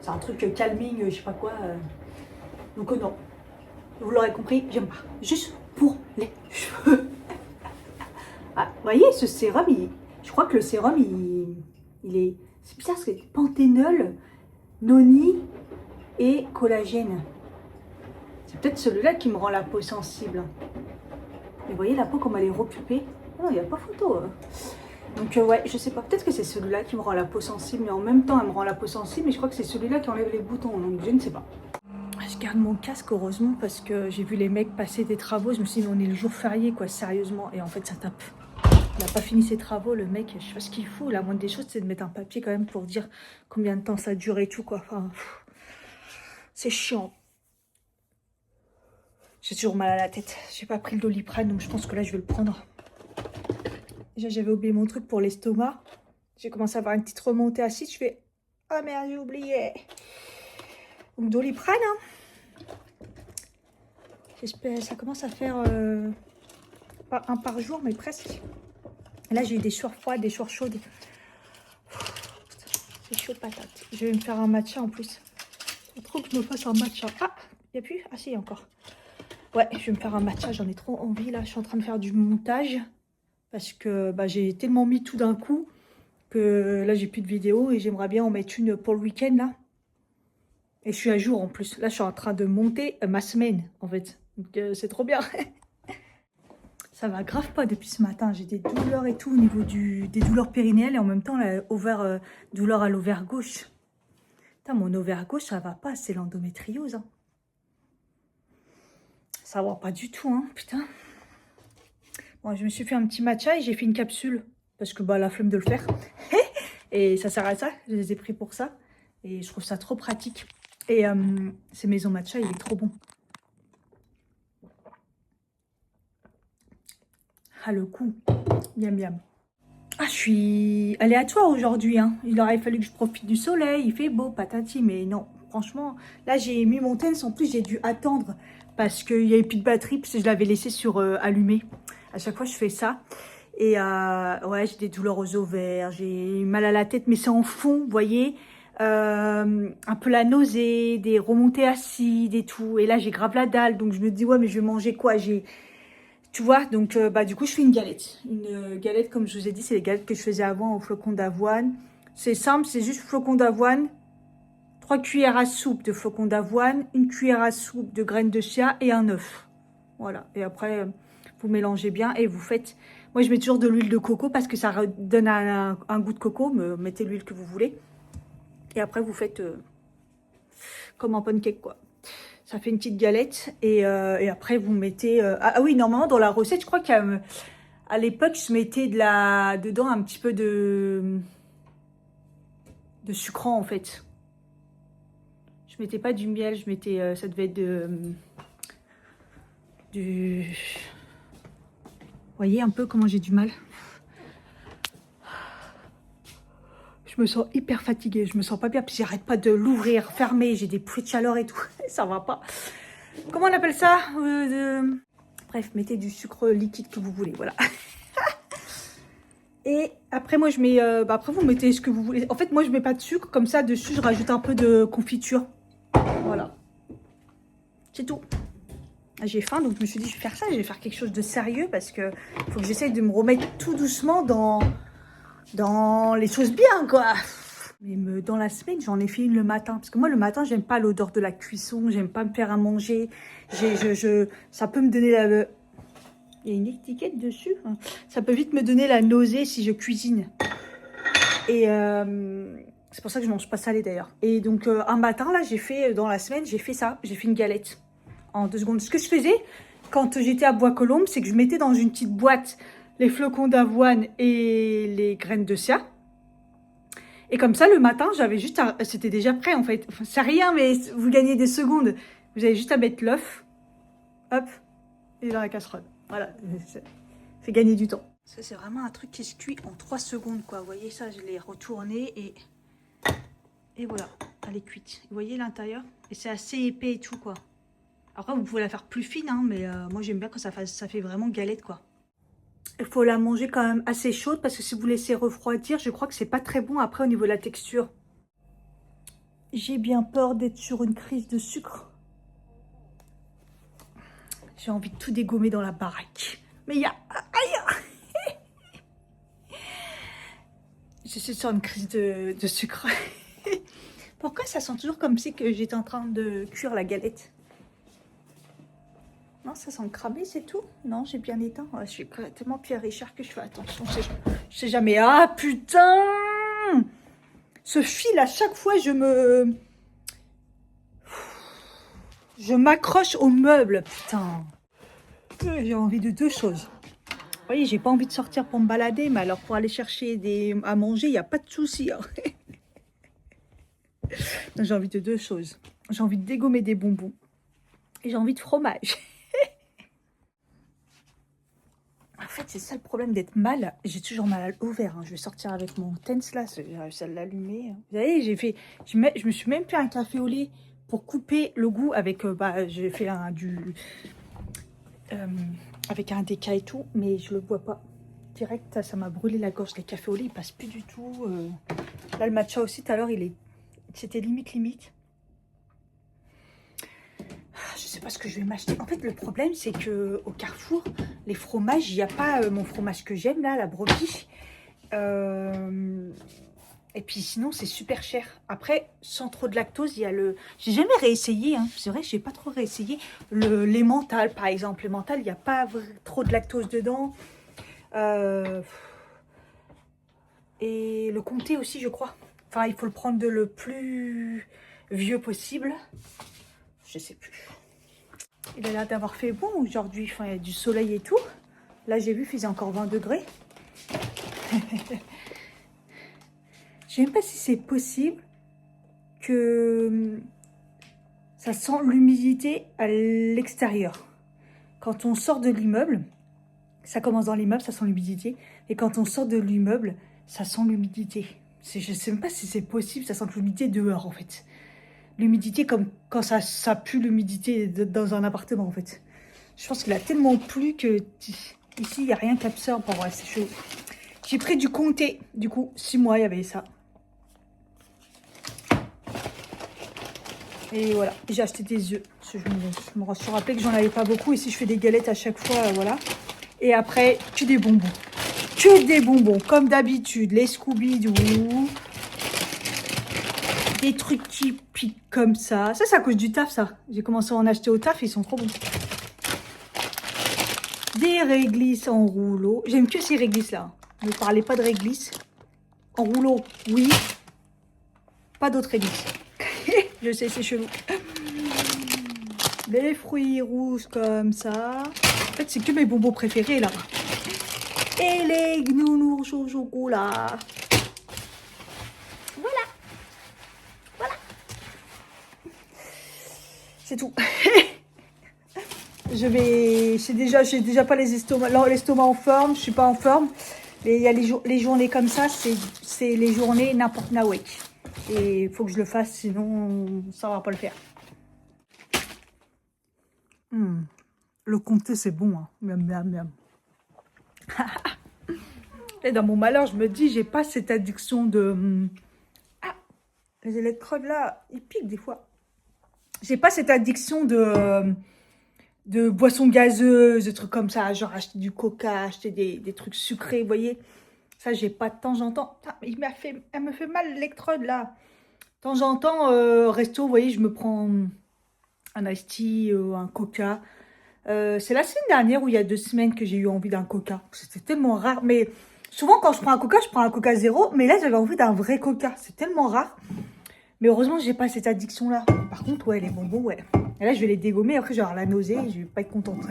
C'est un truc calming, je sais pas quoi. Donc non, vous l'aurez compris, j'aime pas. Juste pour les cheveux. Ah, vous voyez, ce sérum, je crois que le sérum, il est... C'est bizarre, c'est panthénol, noni et collagène. C'est peut-être celui-là qui me rend la peau sensible. Et vous voyez la peau comme elle est repulpée. Non, il n'y a pas photo. Hein. Donc ouais, je sais pas, peut-être que c'est celui-là qui me rend la peau sensible, mais en même temps elle me rend la peau sensible, mais je crois que c'est celui-là qui enlève les boutons, donc je ne sais pas. Je garde mon casque heureusement parce que j'ai vu les mecs passer des travaux, je me suis dit on est le jour férié quoi, sérieusement, et en fait ça tape. Il n'a pas fini ses travaux, le mec, je sais pas ce qu'il fout, la moindre des choses c'est de mettre un papier quand même pour dire combien de temps ça dure et tout quoi, enfin, c'est chiant. J'ai toujours mal à la tête, j'ai pas pris le Doliprane donc je pense que là je vais le prendre. Déjà, j'avais oublié mon truc pour l'estomac. J'ai commencé à avoir une petite remontée acide. Je fais, ah merde, j'ai oublié. Donc, Doliprane. Hein. J'espère, ça commence à faire pas un par jour, mais presque. Et là, j'ai eu des sueurs froides, des sueurs chaudes. C'est chaud patate. Je vais me faire un matcha en plus. Il faut trop que je me fasse un matcha. Ah, il n'y a plus? Ah si, il y a encore. Ouais, je vais me faire un matcha. J'en ai trop envie là. Je suis en train de faire du montage. Parce que bah, j'ai tellement mis tout d'un coup que là, j'ai plus de vidéos et j'aimerais bien en mettre une pour le week-end, là. Et je suis à jour en plus. Là, je suis en train de monter ma semaine, en fait. Donc, c'est trop bien. Ça va grave pas depuis ce matin. J'ai des douleurs et tout au niveau des douleurs périnéales et en même temps, la douleur à l'ovaire gauche. Putain, mon ovaire gauche, ça va pas. C'est l'endométriose. Hein. Ça va pas du tout, hein, putain. Bon, je me suis fait un petit matcha et j'ai fait une capsule. Parce que, bah, la flemme de le faire. Et ça sert à ça. Je les ai pris pour ça. Et je trouve ça trop pratique. Et c'est Maison Matcha, il est trop bon. Ah, le coup. Miam, miam. Ah, je suis aléatoire aujourd'hui. Hein. Il aurait fallu que je profite du soleil. Il fait beau, patati. Mais non, franchement, là, j'ai mis mon TENS. En plus, j'ai dû attendre parce qu'il n'y avait plus de batterie. Parce que je l'avais laissé sur allumé. À chaque fois, je fais ça. Et ouais, j'ai des douleurs aux ovaires. J'ai mal à la tête, mais c'est en fond, vous voyez. Un peu la nausée, des remontées acides et tout. Et là, j'ai grave la dalle. Donc, je me dis, ouais, mais je vais manger quoi? Tu vois, donc bah, du coup, je fais une galette. Une galette, comme je vous ai dit, c'est les galettes que je faisais avant au flocon d'avoine. C'est simple, c'est juste flocon d'avoine, 3 cuillères à soupe de flocon d'avoine, 1 cuillère à soupe de graines de chia et un œuf. Voilà, et après, vous mélangez bien et vous faites... Moi, je mets toujours de l'huile de coco parce que ça donne un goût de coco. Mettez l'huile que vous voulez. Et après, vous faites comme un pancake, quoi. Ça fait une petite galette et après vous mettez... Ah oui, normalement dans la recette, je crois qu'à l'époque, je mettais dedans un petit peu de sucrant en fait. Je mettais pas du miel, je mettais... ça devait être du... Vous voyez un peu comment j'ai du mal. Je me sens hyper fatiguée, je me sens pas bien, puis j'arrête pas de l'ouvrir, fermer, j'ai des pluies de chaleur et tout, ça va pas. Comment on appelle ça Bref, mettez du sucre liquide que vous voulez, voilà. Et après, moi, je mets... bah après, vous mettez ce que vous voulez. En fait, moi, je mets pas de sucre, comme ça, dessus, je rajoute un peu de confiture. Voilà. C'est tout. J'ai faim, donc je me suis dit, je vais faire ça, je vais faire quelque chose de sérieux, parce que faut que j'essaye de me remettre tout doucement dans les choses bien, quoi. Mais dans la semaine, j'en ai fait une le matin. Parce que moi, le matin, j'aime pas l'odeur de la cuisson. J'aime pas me faire à manger. Ça peut me donner la... Il y a une étiquette dessus. Ça peut vite me donner la nausée si je cuisine. Et c'est pour ça que je mange pas salé, d'ailleurs. Et donc, un matin, là, j'ai fait... Dans la semaine, j'ai fait ça. J'ai fait une galette en 2 secondes. Ce que je faisais quand j'étais à Bois-Colombes, c'est que je mettais dans une petite boîte les flocons d'avoine et les graines de chia. Et comme ça, le matin, j'avais juste à... C'était déjà prêt, en fait. Enfin, c'est rien, mais vous gagnez des secondes. Vous avez juste à mettre l'œuf. Hop. Et dans la casserole. Voilà. Ça fait gagner du temps. Ça, c'est vraiment un truc qui se cuit en 3 secondes, quoi. Vous voyez ça, je l'ai retourné et voilà. Elle est cuite. Vous voyez l'intérieur? Et c'est assez épais et tout, quoi. Après, vous pouvez la faire plus fine, hein, mais moi, j'aime bien quand ça fait vraiment galette, quoi. Il faut la manger quand même assez chaude parce que si vous laissez refroidir, je crois que c'est pas très bon après au niveau de la texture. J'ai bien peur d'être sur une crise de sucre. J'ai envie de tout dégommer dans la baraque. Mais il y a... Aïe. Je suis sur une crise de sucre. Pourquoi ça sent toujours comme si que j'étais en train de cuire la galette? Non, ça sent cramé, c'est tout. Non, j'ai bien éteint. Ouais, je suis tellement Pierre Richard que je fais attention. Je sais jamais. Ah, putain! Ce fil, à chaque fois, je m'accroche au meuble, putain. J'ai envie de 2 choses. Vous voyez, j'ai pas envie de sortir pour me balader, mais alors pour aller chercher à manger, il n'y a pas de souci. Hein. J'ai envie de 2 choses. J'ai envie de dégommer des bonbons. Et j'ai envie de fromage. En fait, c'est ça le problème d'être mal. J'ai toujours mal à l'ovaire. Hein. Je vais sortir avec mon TENS là. J'ai réussi à l'allumer. Vous savez, je me suis même fait un café au lait pour couper le goût avec... j'ai fait avec un déca et tout. Mais je le bois pas. Direct, ça m'a brûlé la gorge. Les cafés au lait, ils passent plus du tout. Là, le matcha aussi, tout à l'heure, c'était limite. Je sais pas ce que je vais m'acheter. En fait, le problème, c'est que au Carrefour, les fromages, il n'y a pas mon fromage que j'aime là, la brebis. Et puis sinon, c'est super cher. Après, sans trop de lactose, il y a le... J'ai jamais réessayé, hein. C'est vrai, je n'ai pas trop réessayé. Les mentales, par exemple. Les mentales, il n'y a pas trop de lactose dedans. Et le comté aussi, je crois. Enfin, il faut le prendre le plus vieux possible. Je sais plus. Il a l'air d'avoir fait bon aujourd'hui. Enfin, il y a du soleil et tout. Là, j'ai vu qu'il faisait encore 20 degrés. Je ne sais même pas si c'est possible que ça sent l'humidité à l'extérieur. Quand on sort de l'immeuble, ça commence dans l'immeuble, ça sent l'humidité. Et quand on sort de l'immeuble, ça sent l'humidité. Je ne sais même pas si c'est possible, ça sent l'humidité dehors en fait. L'humidité comme quand ça pue l'humidité dans un appartement en fait. Je pense qu'il a tellement plu que ici, il n'y a rien qui absorbe. Bon, ouais, c'est chaud. J'ai pris du comté. Du coup, 6 mois, il y avait ça. Et voilà, j'ai acheté des œufs. Je me suis rappelé que j'en avais pas beaucoup. Ici, je fais des galettes à chaque fois, voilà. Et après, que des bonbons. Que des bonbons, comme d'habitude. Les Scooby-Doo. Des trucs qui piquent comme ça. Ça, c'est à cause du taf, ça. J'ai commencé à en acheter au taf, ils sont trop bons. Des réglisses en rouleau. J'aime que ces réglisses-là. Ne parlez pas de réglisse. En rouleau, oui. Pas d'autres réglisses. Je sais, c'est chelou. Les fruits rouges comme ça. En fait, c'est que mes bonbons préférés, là. Et les gnounours au chocolat. Voilà. Voilà. C'est tout. J'ai déjà pas l'estomac en forme. Je suis pas en forme. Mais il y a les journées comme ça, c'est les journées n'importe nawek. Et il faut que je le fasse, sinon ça va pas le faire. Le comté, c'est bon. Hein. Miam, miam, miam. Et dans mon malheur, je me dis, j'ai pas cette addiction de... Ah, les électrodes là, ils piquent des fois. J'ai pas cette addiction de boissons gazeuses, de trucs comme ça. Genre acheter du coca, acheter des trucs sucrés, vous voyez. Ça, j'ai pas de temps en temps. Elle me fait mal l'électrode là. De temps en temps, resto, vous voyez, je me prends un iced tea, un coca. C'est la semaine dernière ou il y a 2 semaines que j'ai eu envie d'un coca. C'était tellement rare. Mais souvent, quand je prends un coca zéro. Mais là, j'avais envie d'un vrai coca. C'est tellement rare. Mais heureusement, j'ai pas cette addiction-là. Par contre, ouais, les bonbons, ouais. Et là, je vais les dégommer. Après, je vais avoir la nausée. Je vais pas être contente.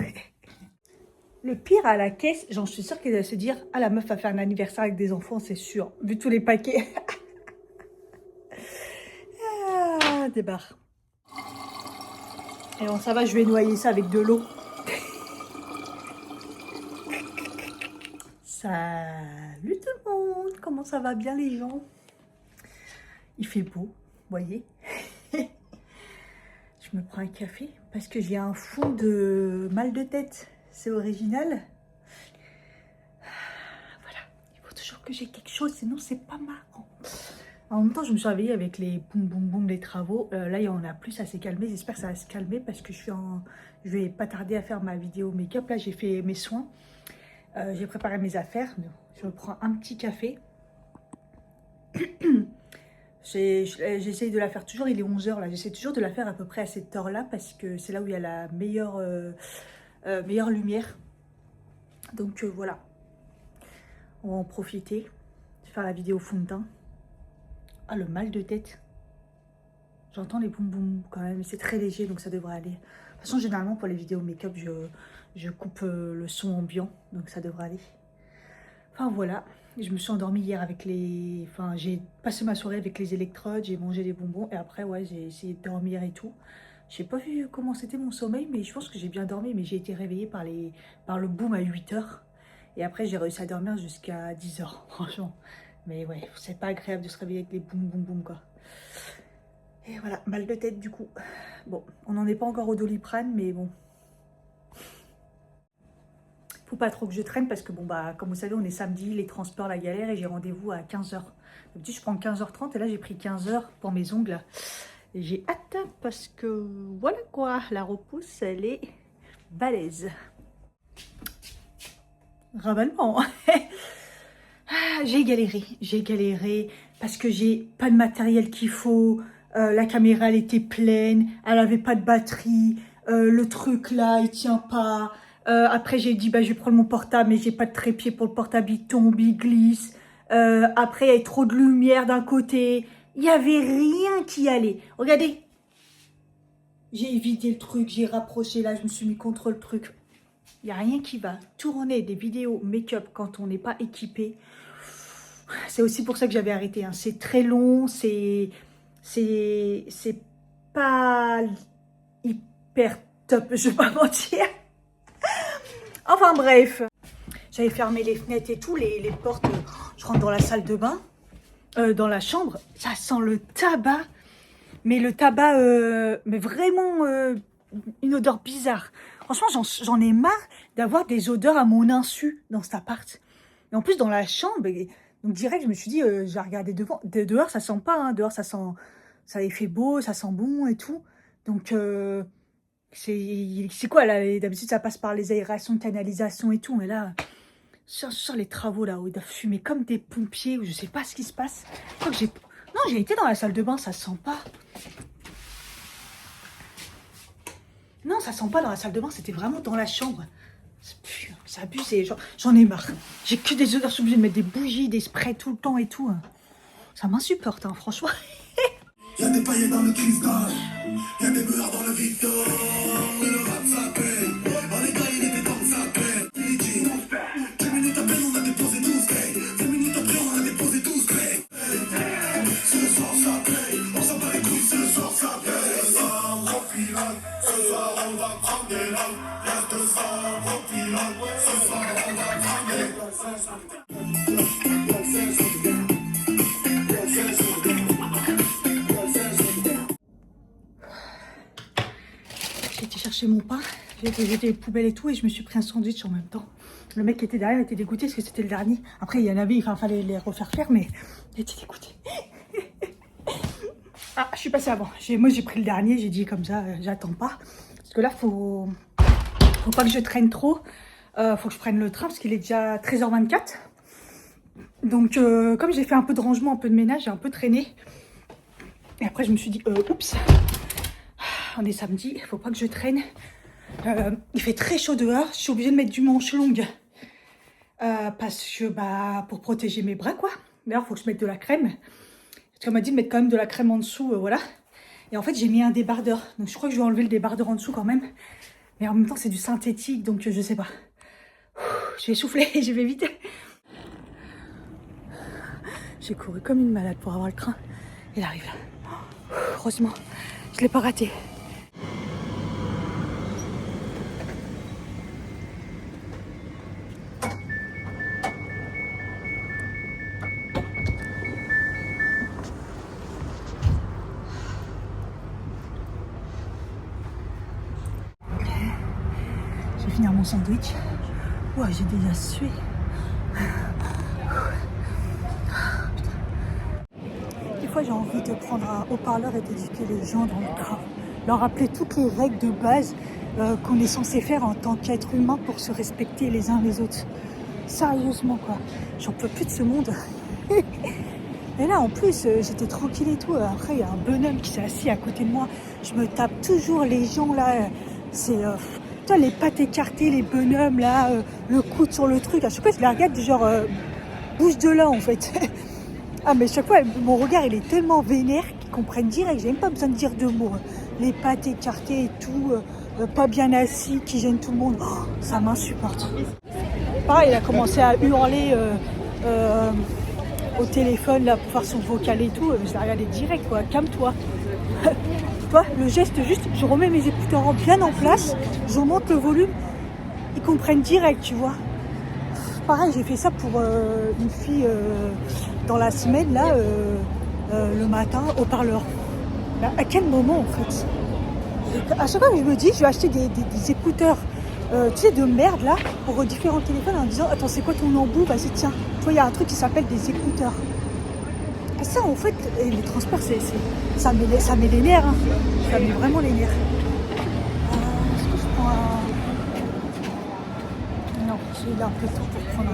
Le pire à la caisse, j'en suis sûre qu'elle va se dire « Ah, la meuf va faire un anniversaire avec des enfants, c'est sûr. » Vu tous les paquets. Ah, des barres. Et bon, ça va, je vais noyer ça avec de l'eau. Salut tout le monde. Comment ça va bien les gens? Il fait beau, vous voyez. Je me prends un café parce que j'ai un fond de mal de tête. C'est original. Voilà, il faut toujours que j'ai quelque chose, sinon c'est pas marrant. En même temps, je me suis réveillée avec les boum boum boum des travaux. Là, il y en a plus, ça s'est calmé. J'espère que ça va se calmer parce que je vais pas tarder à faire ma vidéo make-up. Là, j'ai fait mes soins. J'ai préparé mes affaires. Je me prends un petit café. J'essaye de la faire toujours, il est 11 h là. J'essaie toujours de la faire à peu près à cette heure-là parce que c'est là où il y a la meilleure lumière. Donc voilà. On va en profiter. Je vais faire la vidéo fond de teint. Ah, le mal de tête. J'entends les boum boum quand même, mais c'est très léger donc ça devrait aller. De toute façon, généralement pour les vidéos make-up, je coupe le son ambiant, donc ça devrait aller. Enfin voilà, je me suis endormie hier avec les... Enfin, j'ai passé ma soirée avec les électrodes, j'ai mangé des bonbons et après, ouais, j'ai essayé de dormir et tout. J'ai pas vu comment c'était mon sommeil, mais je pense que j'ai bien dormi, mais j'ai été réveillée par le boom à 8 h. Et après, j'ai réussi à dormir jusqu'à 10 h, franchement. Mais ouais, c'est pas agréable de se réveiller avec les boum boum boum quoi. Et voilà, mal de tête du coup. Bon, on n'en est pas encore au Doliprane, mais bon. Faut pas trop que je traîne parce que bon bah comme vous savez, on est samedi, les transports, la galère et j'ai rendez-vous à 15 h. D'habitude, je prends 15 h 30 et là j'ai pris 15 h pour mes ongles. Et j'ai hâte parce que voilà quoi, la repousse elle est balèze. ravalement. J'ai galéré parce que j'ai pas de matériel qu'il faut. La caméra, elle était pleine, elle avait pas de batterie. Le truc là, il tient pas. Après, j'ai dit, bah, je vais prendre mon portable, mais j'ai pas de trépied pour le portable, il tombe, il glisse. Après, il y avait trop de lumière d'un côté. Il y avait rien qui allait. Regardez. J'ai évité le truc, j'ai rapproché là, je me suis mis contre le truc. Il n'y a rien qui va. Tourner des vidéos make-up quand on n'est pas équipé, c'est aussi pour ça que j'avais arrêté. Hein. C'est très long, c'est pas hyper top, je vais pas mentir. Enfin bref, j'avais fermé les fenêtres et tout, les portes. Je rentre dans la salle de bain, dans la chambre, ça sent le tabac. Mais le tabac, mais vraiment une odeur bizarre. Franchement, j'en ai marre d'avoir des odeurs à mon insu dans cet appart. Et en plus, dans la chambre, donc direct, je me suis dit, j'ai regardé devant. Dehors, ça sent pas. Hein. Dehors, ça il fait beau, ça sent bon et tout. Donc, c'est quoi là? D'habitude, ça passe par les aérations, canalisation et tout. Mais là, sur les travaux là, où ils doivent fumer comme des pompiers, où je sais pas ce qui se passe. Je crois que non, j'ai été dans la salle de bain, ça sent pas. Non, ça sent pas dans la salle de bain, c'était vraiment dans la chambre. C'est abusé, j'en ai marre. J'ai que des odeurs, je suis obligée de mettre des bougies, des sprays tout le temps et tout. Ça m'insupporte, hein, franchement. Y'a des paillettes dans le cristal, y'a des beurres dans le Victor. Le rap s'appelle, en état il était temps que ça s'appelle. 10 minutes après on a déposé 12 clés, 10 minutes après on a déposé 12 clés. Ce soir ça paye, on s'en bat les couilles, ce soir ça paye. Ce soir on pilote, ce soir on va prendre des lames. Reste de soir on pilote, ce soir on va prendre des lames. J'ai été chercher mon pain, j'ai été jeter les poubelles et tout, et je me suis pris un sandwich en même temps. Le mec qui était derrière était dégoûté parce que c'était le dernier. Après, il y en avait, il fallait les refaire faire, mais il était dégoûté. Ah, je suis passée avant. Moi, j'ai pris le dernier, j'ai dit comme ça, j'attends pas. Parce que là, faut pas que je traîne trop. Faut que je prenne le train parce qu'il est déjà 13h24. Donc, comme j'ai fait un peu de rangement, un peu de ménage, j'ai un peu traîné. Et après, je me suis dit, oups. On est samedi, il faut pas que je traîne. Il fait très chaud dehors, je suis obligée de mettre du manche longue. Parce que, pour protéger mes bras, quoi. D'ailleurs, il faut que je mette de la crème. Parce qu'on m'a dit de mettre quand même de la crème en dessous, voilà. Et en fait, j'ai mis un débardeur. Donc, je crois que je vais enlever le débardeur en dessous quand même. Mais en même temps, c'est du synthétique, donc je sais pas. Je vais souffler, je vais vite. J'ai couru comme une malade pour avoir le train. Il arrive là. Heureusement, je l'ai pas raté. Je vais finir mon sandwich. Ouais, j'ai déjà sué. Des fois, j'ai envie de prendre un haut-parleur et d'éduquer les gens dans le train. Leur rappeler toutes les règles de base qu'on est censé faire en tant qu'être humain pour se respecter les uns les autres. Sérieusement, quoi. J'en peux plus de ce monde. Et là, en plus, j'étais tranquille et tout. Après, il y a un bonhomme qui s'est assis à côté de moi. Je me tape toujours les gens, là. C'est... toi, les pattes écartées, les bonhommes, là, le coude sur le truc. À chaque fois, je les regarde, genre, bouge de là, en fait. Ah, mais chaque fois, mon regard, il est tellement vénère qu'ils comprennent direct. J'ai même pas besoin de dire deux mots. Les pattes écartées et tout, pas bien assis, qui gênent tout le monde. Oh, ça m'insupporte. Pareil, il a commencé à hurler au téléphone, là, pour faire son vocal et tout. Je l'ai regardé direct, quoi. Calme-toi. Toi, le geste, juste, je remets mes écouteurs bien en place, je monte le volume, ils comprennent direct, tu vois. Pareil, j'ai fait ça pour une fille dans la semaine, là, le matin, au parleur. À quel moment, en fait? À chaque fois, je me dis, je vais acheter des écouteurs, tu sais, de merde, là, pour différents téléphones, en disant, attends, c'est quoi ton embout? Vas-y, tiens. Tu vois, il y a un truc qui s'appelle des écouteurs. Et ça, en fait, les transports, ça met les nerfs, hein. Ça met vraiment les nerfs. Est-ce que je prends un... Non, il est un peu tôt pour prendre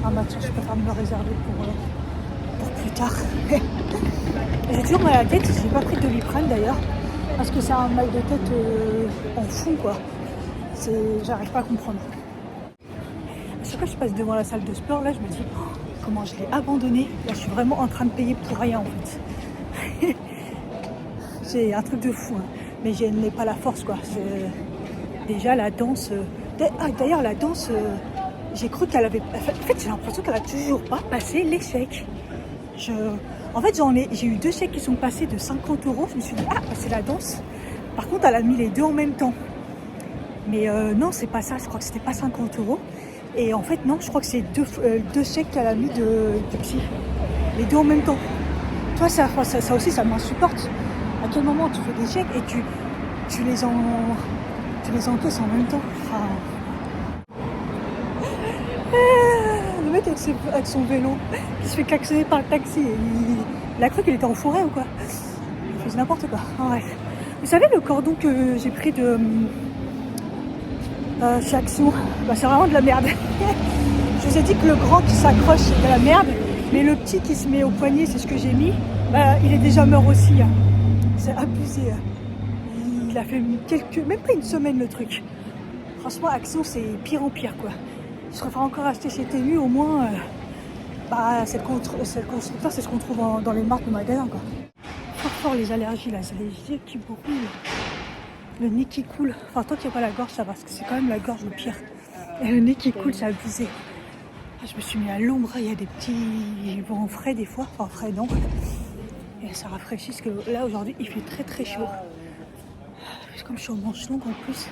un matcha. Je préfère me le réserver pour plus tard. J'ai toujours mal à la tête. J'ai pas pris de Doliprane d'ailleurs. Parce que c'est un mal de tête en fou quoi. J'arrive pas à comprendre. À chaque fois que je passe devant la salle de sport, là je me dis oh, comment je l'ai abandonné. Là je suis vraiment en train de payer pour rien en fait. C'est un truc de fou. Hein. Mais je n'ai pas la force quoi. Déjà la danse. D'ailleurs la danse, j'ai cru qu'elle avait. En fait j'ai l'impression qu'elle a toujours pas passé les chèques. En fait, j'ai eu 2 chèques qui sont passés de 50 €. Je me suis dit, ah, c'est la danse. Par contre, elle a mis les 2 en même temps. Mais non, c'est pas ça. Je crois que c'était pas 50 €. Et en fait, non, je crois que c'est 2 chèques qu'elle a mis de psy. Les 2 en même temps. Toi, ça aussi, ça m'insupporte. À quel moment tu fais des chèques et tu les encaisses en même temps. Enfin... Le mec avec son vélo qui se fait klaxonner par le taxi. Il a cru qu'il était en forêt ou quoi. Il faisait n'importe quoi. Ouais. Vous savez le cordon que j'ai pris de chez Action, c'est vraiment de la merde. Je vous ai dit que le grand qui s'accroche c'est de la merde, mais le petit qui se met au poignet, c'est ce que j'ai mis, il est déjà mort aussi. Hein. C'est abusé. Il a fait même pas une semaine le truc. Franchement Action c'est pire en pire quoi. Je préfère encore acheter chez Temu, au moins, cette constructeur, c'est ce qu'on trouve dans les marques de magasins, quoi. Fort les allergies, là, c'est les yeux qui brûlent, le nez qui coule. Enfin, tant qu'il n'y a pas la gorge, ça va, parce que c'est quand même la gorge le pire. Et le nez qui coule, c'est abusé. Je me suis mis à l'ombre, il y a des petits vents frais des fois, enfin frais non. Et ça rafraîchit, parce que là, aujourd'hui, il fait très très chaud. Comme je suis en manche longue en plus.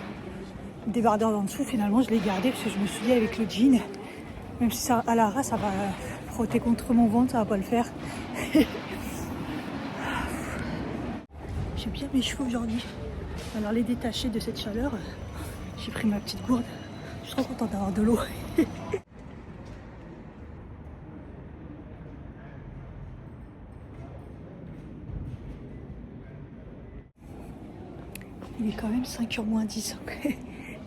Le débardeur en dessous, finalement, je l'ai gardé parce que je me suis dit avec le jean, même si ça, à la ras, ça va frotter contre mon ventre, ça va pas le faire. J'ai bien mes cheveux aujourd'hui. Alors les détacher de cette chaleur, j'ai pris ma petite gourde. Je suis trop contente d'avoir de l'eau. Il est quand même 5h moins 10.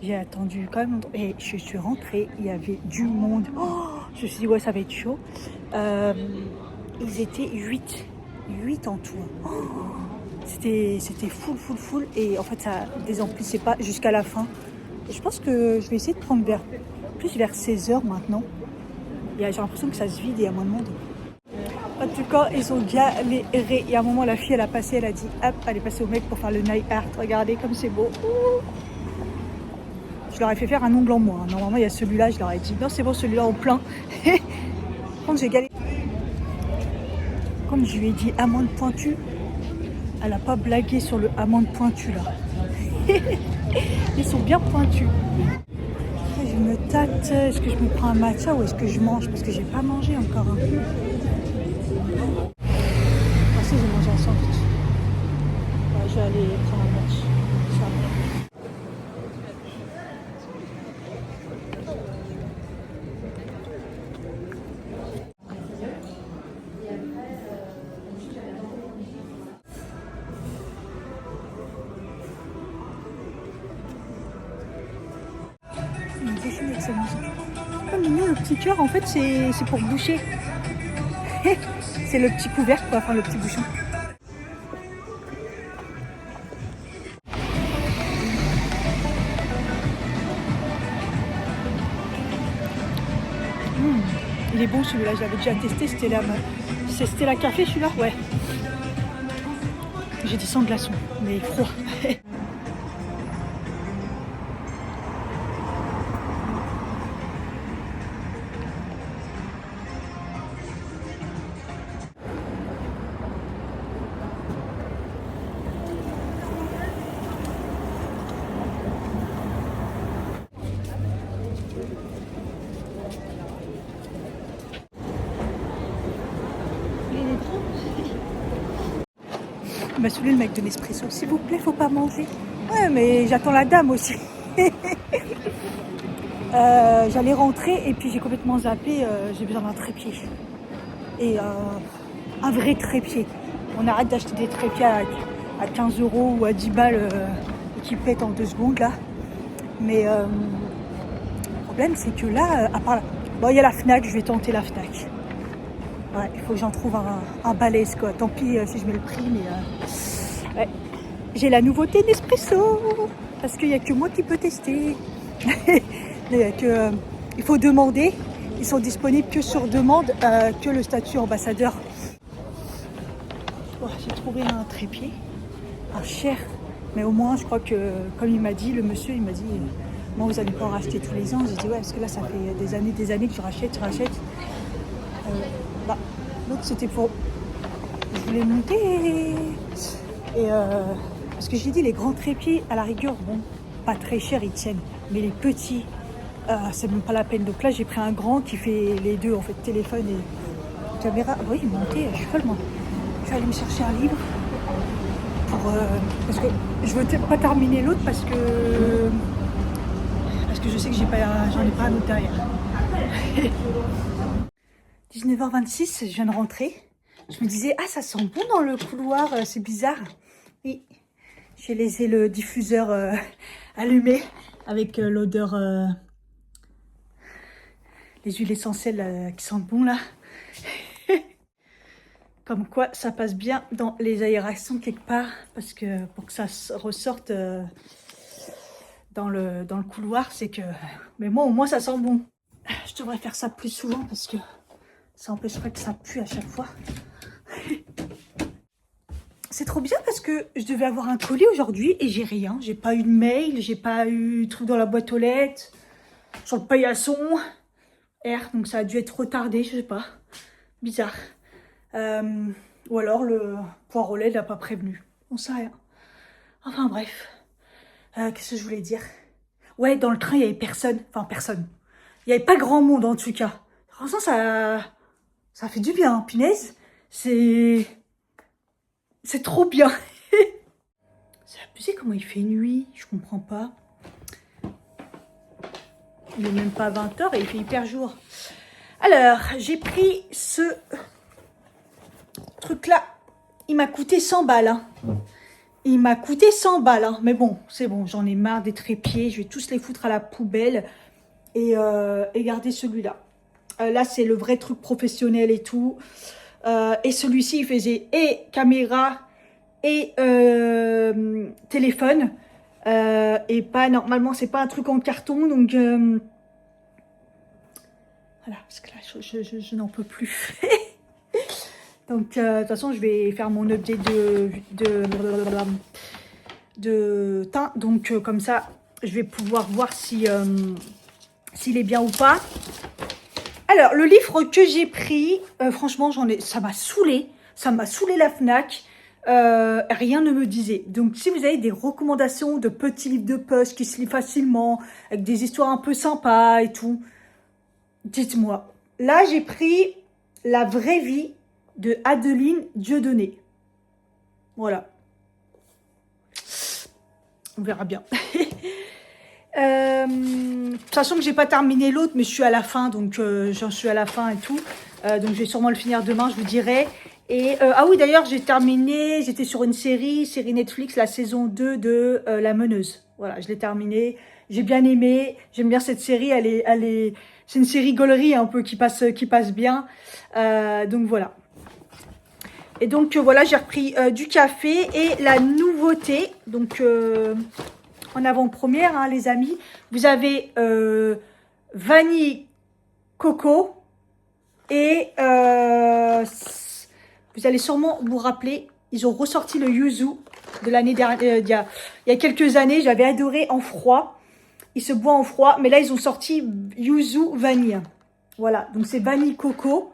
J'ai attendu quand même longtemps. Et je suis rentrée, il y avait du monde. Oh, je me suis dit, ouais, ça va être chaud. Ils étaient 8. 8 en tout. Oh, c'était full. Et en fait, ça désemplissait pas jusqu'à la fin. Et je pense que je vais essayer de prendre vers 16h maintenant. Et j'ai l'impression que ça se vide et il y a moins de monde. En tout cas, ils ont galéré. Et à un moment, la fille, elle a passé, elle a dit, hop, elle est passée au mec pour faire le nail art. Regardez comme c'est beau. Ouh. Je leur ai fait faire un ongle en moins. Normalement, il y a celui-là, je leur ai dit, non, c'est bon, celui-là en plein. Quand j'ai galéré, comme je lui ai dit amande pointue, elle n'a pas blagué sur le amande pointue, là. Ils sont bien pointus. Je me tâte, est-ce que je me prends un matcha ou est-ce que je mange? Parce que j'ai pas mangé encore. Moi aussi, j'ai mangé un sandwich. Ouais, je vais aller prendre un match. C'est mignon le petit cœur, en fait c'est pour boucher. C'est le petit couvercle quoi, enfin le petit bouchon. Il est bon celui-là, je l'avais déjà testé, c'était la café celui-là, ouais. J'ai dit sans glaçon, mais froid. Il m'a saoulé le mec de Nespresso. S'il vous plaît, faut pas manger. Ouais, mais j'attends la dame aussi. J'allais rentrer et puis j'ai complètement zappé. J'ai besoin d'un trépied. Et un vrai trépied. On arrête d'acheter des trépieds à 15 € ou à 10 balles qui pètent en 2 secondes là. Mais problème, c'est que là, à part bon, il y a la Fnac, je vais tenter la Fnac. Ouais, il faut que j'en trouve un balèze, quoi. Tant pis si je mets le prix, mais ouais. J'ai la nouveauté Nespresso, parce qu'il n'y a que moi qui peux tester. Il faut demander. Ils sont disponibles que sur demande, que le statut ambassadeur. Oh, j'ai trouvé un trépied, un cher. Mais au moins, je crois que, comme il m'a dit, le monsieur, il m'a dit, moi, vous n'allez pas en racheter tous les ans. J'ai dit, ouais, parce que là, ça fait des années que tu rachètes. Bah, l'autre, c'était pour... Je voulais monter. Et parce que j'ai dit, les grands trépieds, à la rigueur, bon, pas très cher, ils tiennent. Mais les petits, c'est même pas la peine. Donc là, j'ai pris un grand qui fait les deux, en fait, téléphone et caméra. Oui, monter, je suis folle, moi. Je vais aller me chercher un livre. Parce que je veux pas terminer l'autre parce que je sais que j'en ai pas un autre derrière. 19h26, je viens de rentrer. Je me disais, ah, ça sent bon dans le couloir, c'est bizarre. Oui, j'ai laissé le diffuseur allumé avec l'odeur, les huiles essentielles qui sentent bon là. Comme quoi, ça passe bien dans les aérations quelque part, parce que pour que ça ressorte dans le couloir, c'est que... Mais moi, au moins, ça sent bon. Je devrais faire ça plus souvent, parce que ça empêcherait que ça pue à chaque fois. C'est trop bien, parce que je devais avoir un colis aujourd'hui, et j'ai rien. J'ai pas eu de mail, j'ai pas eu de truc dans la boîte aux lettres, sur le paillasson. Donc ça a dû être retardé, je sais pas. Bizarre. Ou alors le poireau-lait n'a pas prévenu. On sait rien. Enfin bref. Qu'est-ce que je voulais dire? Ouais, dans le train, il n'y avait personne. Enfin, personne. Il n'y avait pas grand monde en tout cas. Franchement, ça fait du bien, hein, punaise. C'est trop bien. C'est abusé comment il fait nuit. Je comprends pas. Il n'est même pas 20h et il fait hyper jour. Alors, j'ai pris ce truc-là. Il m'a coûté 100 balles. Hein. Il m'a coûté 100 balles. Hein. Mais bon, c'est bon. J'en ai marre des trépieds. Je vais tous les foutre à la poubelle. Et garder celui-là. Là, c'est le vrai truc professionnel et tout. Et celui-ci, il faisait et caméra et téléphone. Et pas, normalement, c'est pas un truc en carton. Donc, voilà. Parce que là, je n'en peux plus. Donc, de toute façon, je vais faire mon update de teint. Donc, comme ça, je vais pouvoir voir si, s'il est bien ou pas. Alors, le livre que j'ai pris, franchement, ça m'a saoulé. Ça m'a saoulé la Fnac. Rien ne me disait. Donc, si vous avez des recommandations de petits livres de poche qui se lisent facilement, avec des histoires un peu sympas et tout, dites-moi. Là, j'ai pris La vraie vie de Adeline Dieudonné. Voilà. On verra bien. Sachant que j'ai pas terminé l'autre, mais je suis à la fin, donc j'en suis à la fin et tout. Donc je vais sûrement le finir demain, je vous dirai. Et ah oui, d'ailleurs, j'ai terminé, j'étais sur une série Netflix, la saison 2 de La Meneuse. Voilà, je l'ai terminée. J'ai bien aimé, j'aime bien cette série, c'est une série gaulerie un peu qui passe bien. Donc voilà. Et donc voilà, j'ai repris du café et la nouveauté. Donc en avant-première, hein, les amis, vous avez vanille coco et vous allez sûrement vous rappeler, ils ont ressorti le yuzu de l'année dernière, il y a quelques années. J'avais adoré en froid. Il se boit en froid, mais là ils ont sorti yuzu vanille. Voilà, donc c'est vanille coco.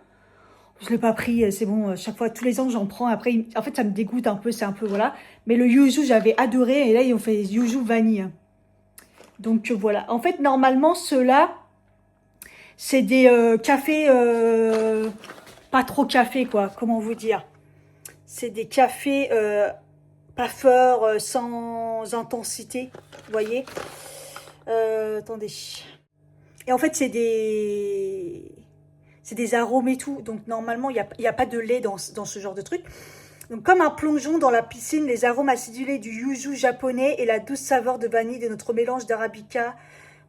Je l'ai pas pris, c'est bon, chaque fois, tous les ans, j'en prends. Après, en fait, ça me dégoûte un peu, c'est un peu, voilà. Mais le yuzu, j'avais adoré. Et là, ils ont fait yuzu vanille. Donc, voilà. En fait, normalement, ceux-là, c'est des cafés, pas trop café, quoi. Comment vous dire? C'est des cafés pas forts, sans intensité. Vous voyez? Attendez. Et en fait, c'est des arômes et tout. Donc, normalement, il n'y a pas de lait dans ce genre de truc. Donc, comme un plongeon dans la piscine, les arômes acidulés du yuzu japonais et la douce saveur de vanille de notre mélange d'arabica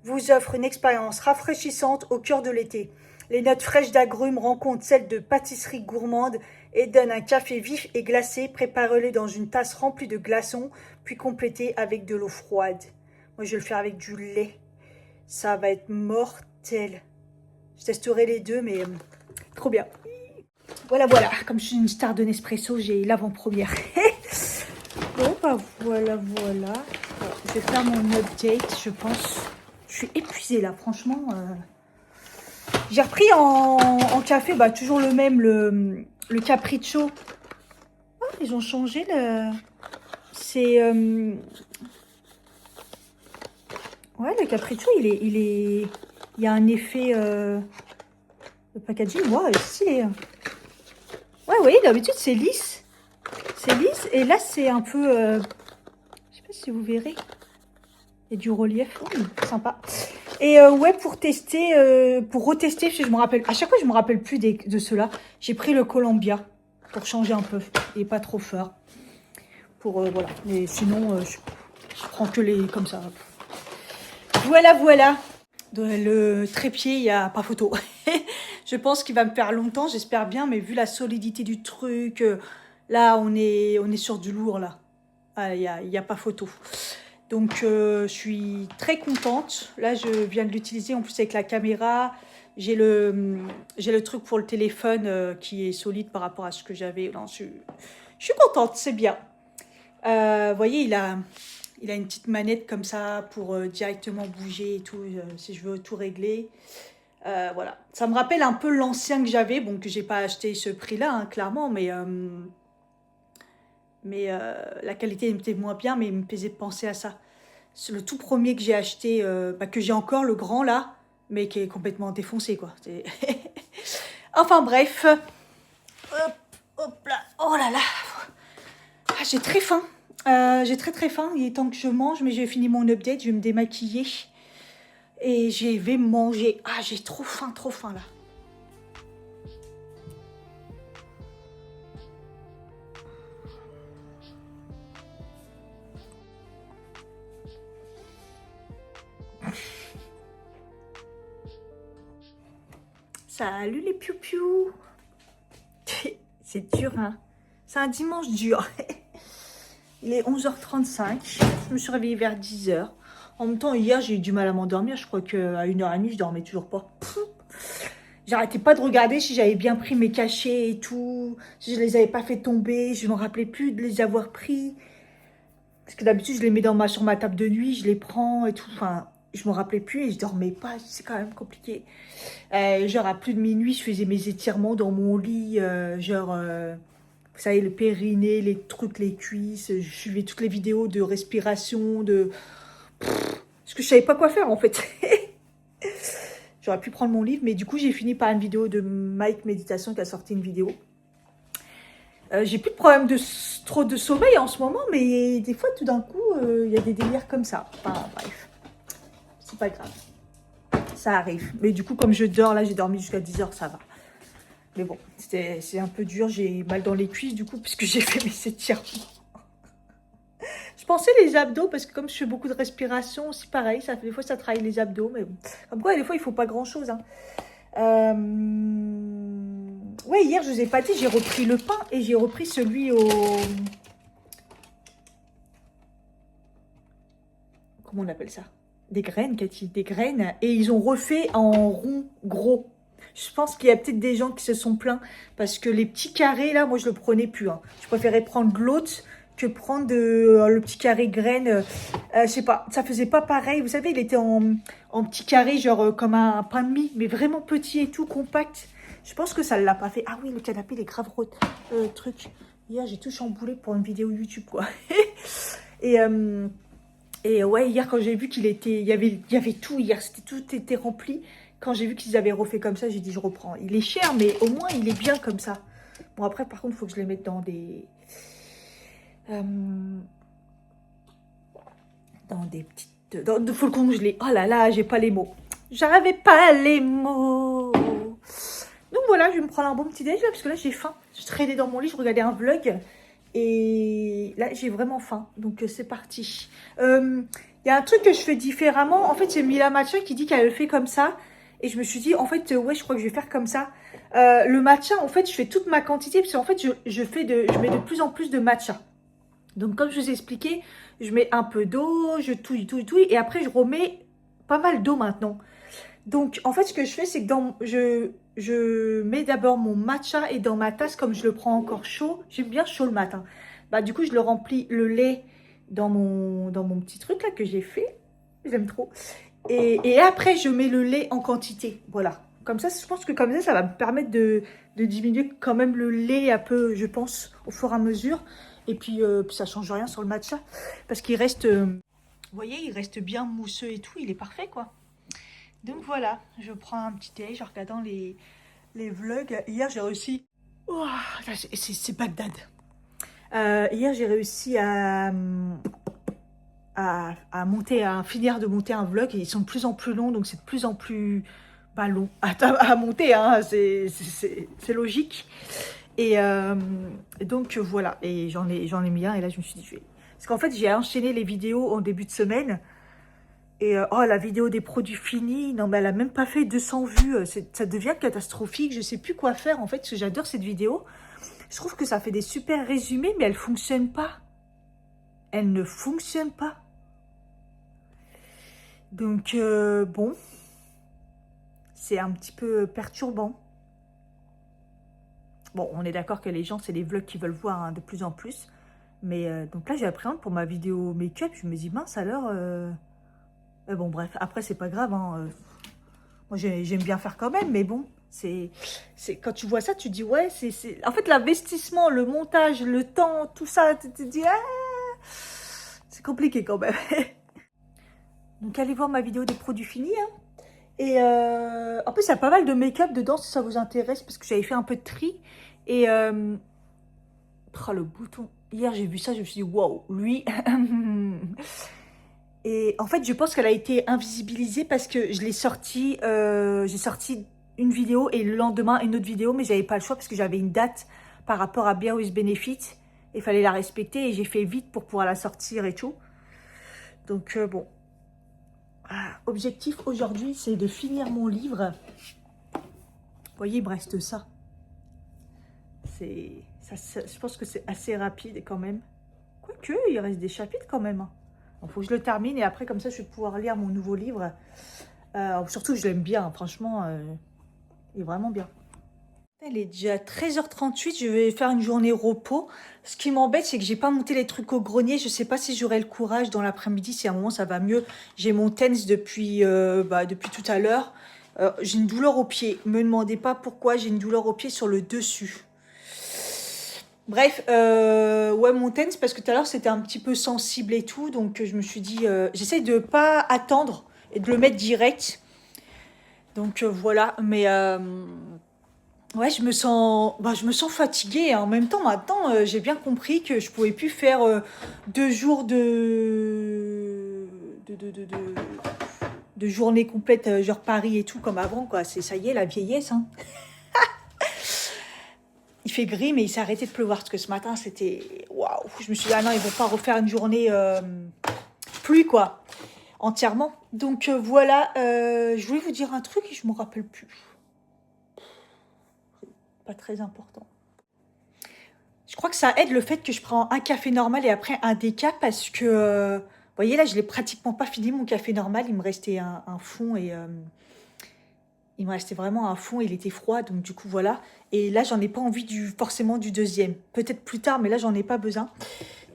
vous offre une expérience rafraîchissante au cœur de l'été. Les notes fraîches d'agrumes rencontrent celles de pâtisserie gourmande et donnent un café vif et glacé. Préparez-le dans une tasse remplie de glaçons, puis complétez avec de l'eau froide. Moi, je vais le faire avec du lait. Ça va être mortel. Je testerai les deux, mais trop bien. Voilà, voilà. Comme je suis une star de Nespresso, j'ai l'avant-première. Bon, bah voilà. Bon, je vais faire mon update, je pense. Je suis épuisée là, franchement. J'ai repris en café, bah toujours le même, le Capriccio. Oh, ils ont changé le... C'est... Ouais, le Capriccio, il y a un effet... Le packaging, ouais, stylé. Ouais, d'habitude c'est lisse. C'est lisse, et là c'est un peu... Je sais pas si vous verrez. Il y a du relief, sympa. Et ouais, pour tester, pour retester, parce que je me rappelle, à chaque fois je me rappelle plus de ceux-là, j'ai pris le Columbia pour changer un peu et pas trop fort. Pour voilà, mais sinon je prends que les comme ça. Voilà. Dans le trépied, il n'y a pas photo. Je pense qu'il va me faire longtemps, j'espère bien, mais vu la solidité du truc, là on est sur du lourd là. Ah, il y a pas photo. Donc, je suis très contente. Là, je viens de l'utiliser en plus avec la caméra. J'ai le truc pour le téléphone qui est solide par rapport à ce que j'avais. Je suis contente, c'est bien. Vous voyez, il a une petite manette comme ça pour directement bouger et tout, si je veux tout régler. Voilà. Ça me rappelle un peu l'ancien que j'avais. Bon, que j'ai pas acheté ce prix-là, hein, clairement, mais la qualité était moins bien, mais il me faisait penser à ça. C'est le tout premier que j'ai acheté, que j'ai encore, le grand là, mais qui est complètement défoncé, quoi. Enfin bref. Hop là. Oh là là. Ah, j'ai très faim. J'ai très faim. Il est temps que je mange, mais j'ai fini mon update. Je vais me démaquiller. Et je vais manger. Ah, j'ai trop faim là. Salut les piou-piou. C'est dur, hein. C'est un dimanche dur. Il est 11h35. Je me suis réveillée vers 10h. En même temps, hier, j'ai eu du mal à m'endormir. Je crois qu'à 1h30, je dormais toujours pas. J'arrêtais pas de regarder si j'avais bien pris mes cachets et tout. Si je les avais pas fait tomber. Je me rappelais plus de les avoir pris. Parce que d'habitude, je les mets sur ma table de nuit. Je les prends et tout. Enfin... Je me rappelais plus et je dormais pas, c'est quand même compliqué. Genre à plus de minuit, je faisais mes étirements dans mon lit, vous savez, le périnée, les trucs, les cuisses. Je suivais toutes les vidéos de respiration, parce que je savais pas quoi faire en fait. J'aurais pu prendre mon livre, mais du coup j'ai fini par une vidéo de Mike Méditation qui a sorti une vidéo. J'ai plus de problème trop de sommeil en ce moment, mais des fois tout d'un coup, il y a des délires comme ça. Enfin bref. C'est pas grave. Ça arrive. Mais du coup, comme je dors, là, j'ai dormi jusqu'à 10h, ça va. Mais bon, c'est un peu dur. J'ai mal dans les cuisses, du coup, puisque j'ai fait mes étirements. Je pensais les abdos, parce que comme je fais beaucoup de respiration, c'est pareil. Des fois, ça travaille les abdos. Mais bon. Comme quoi, des fois, il faut pas grand-chose. Hein. Ouais, hier, je vous ai pas dit, j'ai repris le pain et j'ai repris celui au... Comment on appelle ça? Des graines, Cathy, des graines. Et ils ont refait en rond gros. Je pense qu'il y a peut-être des gens qui se sont plaints. Parce que les petits carrés, là, moi, je ne le prenais plus. Hein. Je préférais prendre l'autre que prendre le petit carré graines. Je sais pas, ça faisait pas pareil. Vous savez, il était en petit carré, genre comme un pain de mie. Mais vraiment petit et tout, compact. Je pense que ça ne l'a pas fait. Ah oui, le canapé, il est grave truc. Hier, j'ai tout chamboulé pour une vidéo YouTube, quoi. Et ouais, hier, quand j'ai vu qu'il était... Il y avait tout hier, tout était rempli. Quand j'ai vu qu'ils avaient refait comme ça, j'ai dit, je reprends. Il est cher, mais au moins, il est bien comme ça. Bon, après, par contre, il faut que je les mette dans des... dans des petites... Il faut le congeler. Oh là là, j'ai pas les mots. J'avais pas les mots. Donc voilà, je vais me prendre un bon petit déj, là, parce que là, j'ai faim. Je traînais dans mon lit, je regardais un vlog. Et là, j'ai vraiment faim. Donc, c'est parti. Il Il y a un truc que je fais différemment. En fait, j'ai mis la matcha qui dit qu'elle le fait comme ça. Et je me suis dit, en fait, ouais, je crois que je vais faire comme ça. Le matcha, en fait, je fais toute ma quantité. Parce qu'en fait, je mets de plus en plus de matcha. Donc, comme je vous ai expliqué, je mets un peu d'eau, je touille. Et après, je remets pas mal d'eau maintenant. Donc, en fait, ce que je fais, c'est que je mets d'abord mon matcha et dans ma tasse, comme je le prends encore chaud, j'aime bien chaud le matin. Bah, du coup, je le remplis le lait dans mon petit truc là que j'ai fait. J'aime trop. Et après, je mets le lait en quantité. Voilà. Comme ça, je pense que comme ça va me permettre de diminuer quand même le lait un peu, je pense, au fur et à mesure. Et puis ça change rien sur le matcha. Parce qu'il reste, vous voyez, il reste bien mousseux et tout. Il est parfait, quoi. Donc voilà, je prends un petit thé, je regardant les vlogs. Hier, j'ai réussi... Oh, c'est Bagdad. Hier, j'ai réussi à finir de monter un vlog. Et ils sont de plus en plus longs, donc c'est de plus en plus long à monter. Hein, c'est logique. Et donc voilà, et j'en ai mis un. Et là, je me suis dit, parce qu'en fait, j'ai enchaîné les vidéos en début de semaine. Et oh, la vidéo des produits finis, non mais elle a même pas fait 200 vues, ça devient catastrophique, je sais plus quoi faire en fait, parce que j'adore cette vidéo. Je trouve que ça fait des super résumés, mais elle fonctionne pas. Elle ne fonctionne pas. Donc bon, c'est un petit peu perturbant. Bon, on est d'accord que les gens, c'est les vlogs qu'ils veulent voir hein, de plus en plus. Mais donc là, j'appréhende pour ma vidéo make-up, je me dis mince alors... Mais bon, bref, après, c'est pas grave. Hein. Moi, j'aime bien faire quand même, mais bon, quand tu vois ça, tu dis, ouais, En fait, l'investissement, le montage, le temps, tout ça, tu te dis, ah, c'est compliqué quand même. Donc, allez voir ma vidéo des produits finis. Hein. Et en plus, il y a pas mal de make-up dedans, si ça vous intéresse, parce que j'avais fait un peu de tri. Et, oh, le bouton. Hier, j'ai vu ça, je me suis dit, wow, lui... Et en fait, je pense qu'elle a été invisibilisée parce que je l'ai sortie, j'ai sorti une vidéo et le lendemain une autre vidéo, mais j'avais pas le choix parce que j'avais une date par rapport à Bear with Benefit. Il fallait la respecter et j'ai fait vite pour pouvoir la sortir et tout. Donc bon, objectif aujourd'hui, c'est de finir mon livre. Vous voyez, il me reste ça. Je pense que c'est assez rapide quand même. Quoique, il reste des chapitres quand même. Il faut que je le termine et après, comme ça, je vais pouvoir lire mon nouveau livre. Surtout, je l'aime bien. Franchement, il est vraiment bien. Il est déjà 13h38. Je vais faire une journée repos. Ce qui m'embête, c'est que j'ai pas monté les trucs au grenier. Je ne sais pas si j'aurai le courage dans l'après-midi. Si à un moment, ça va mieux. J'ai mon TENS depuis tout à l'heure. J'ai une douleur au pied. Ne me demandez pas pourquoi j'ai une douleur au pied sur le dessus. Bref, ouais, mon TENS, parce que tout à l'heure, c'était un petit peu sensible et tout. Donc, je me suis dit, j'essaye de ne pas attendre et de le mettre direct. Donc, voilà. Mais, ouais, je me sens fatiguée. En même temps, maintenant, j'ai bien compris que je ne pouvais plus faire 2 jours de journée complète, genre Paris et tout, comme avant, quoi. Ça y est, la vieillesse, hein. Il fait gris, mais il s'est arrêté de pleuvoir. Parce que ce matin, c'était... Waouh. Je me suis dit, ah non, ils vont pas refaire une journée pluie, quoi. Entièrement. Donc, voilà. Je voulais vous dire un truc et je ne me rappelle plus. Pas très important. Je crois que ça aide le fait que je prends un café normal et après un déca. Parce que, vous voyez, là, je l'ai pratiquement pas fini, mon café normal. Il me restait un fond et... il me restait vraiment un fond, il était froid, donc du coup, voilà. Et là, j'en ai pas envie forcément du deuxième. Peut-être plus tard, mais là, j'en ai pas besoin.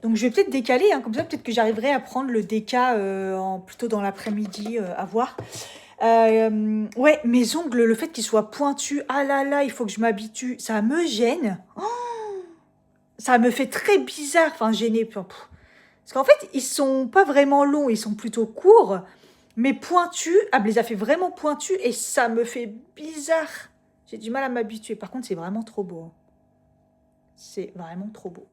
Donc, je vais peut-être décaler, hein, comme ça, peut-être que j'arriverai à prendre le déca plutôt dans l'après-midi, à voir. Ouais, mes ongles, le fait qu'ils soient pointus, ah là là, il faut que je m'habitue. Ça me gêne. Oh, ça me fait très bizarre, enfin, gêner. Parce qu'en fait, ils sont pas vraiment longs, ils sont plutôt courts. Mais pointu, elle les a fait vraiment pointus et ça me fait bizarre. J'ai du mal à m'habituer. Par contre, c'est vraiment trop beau. C'est vraiment trop beau.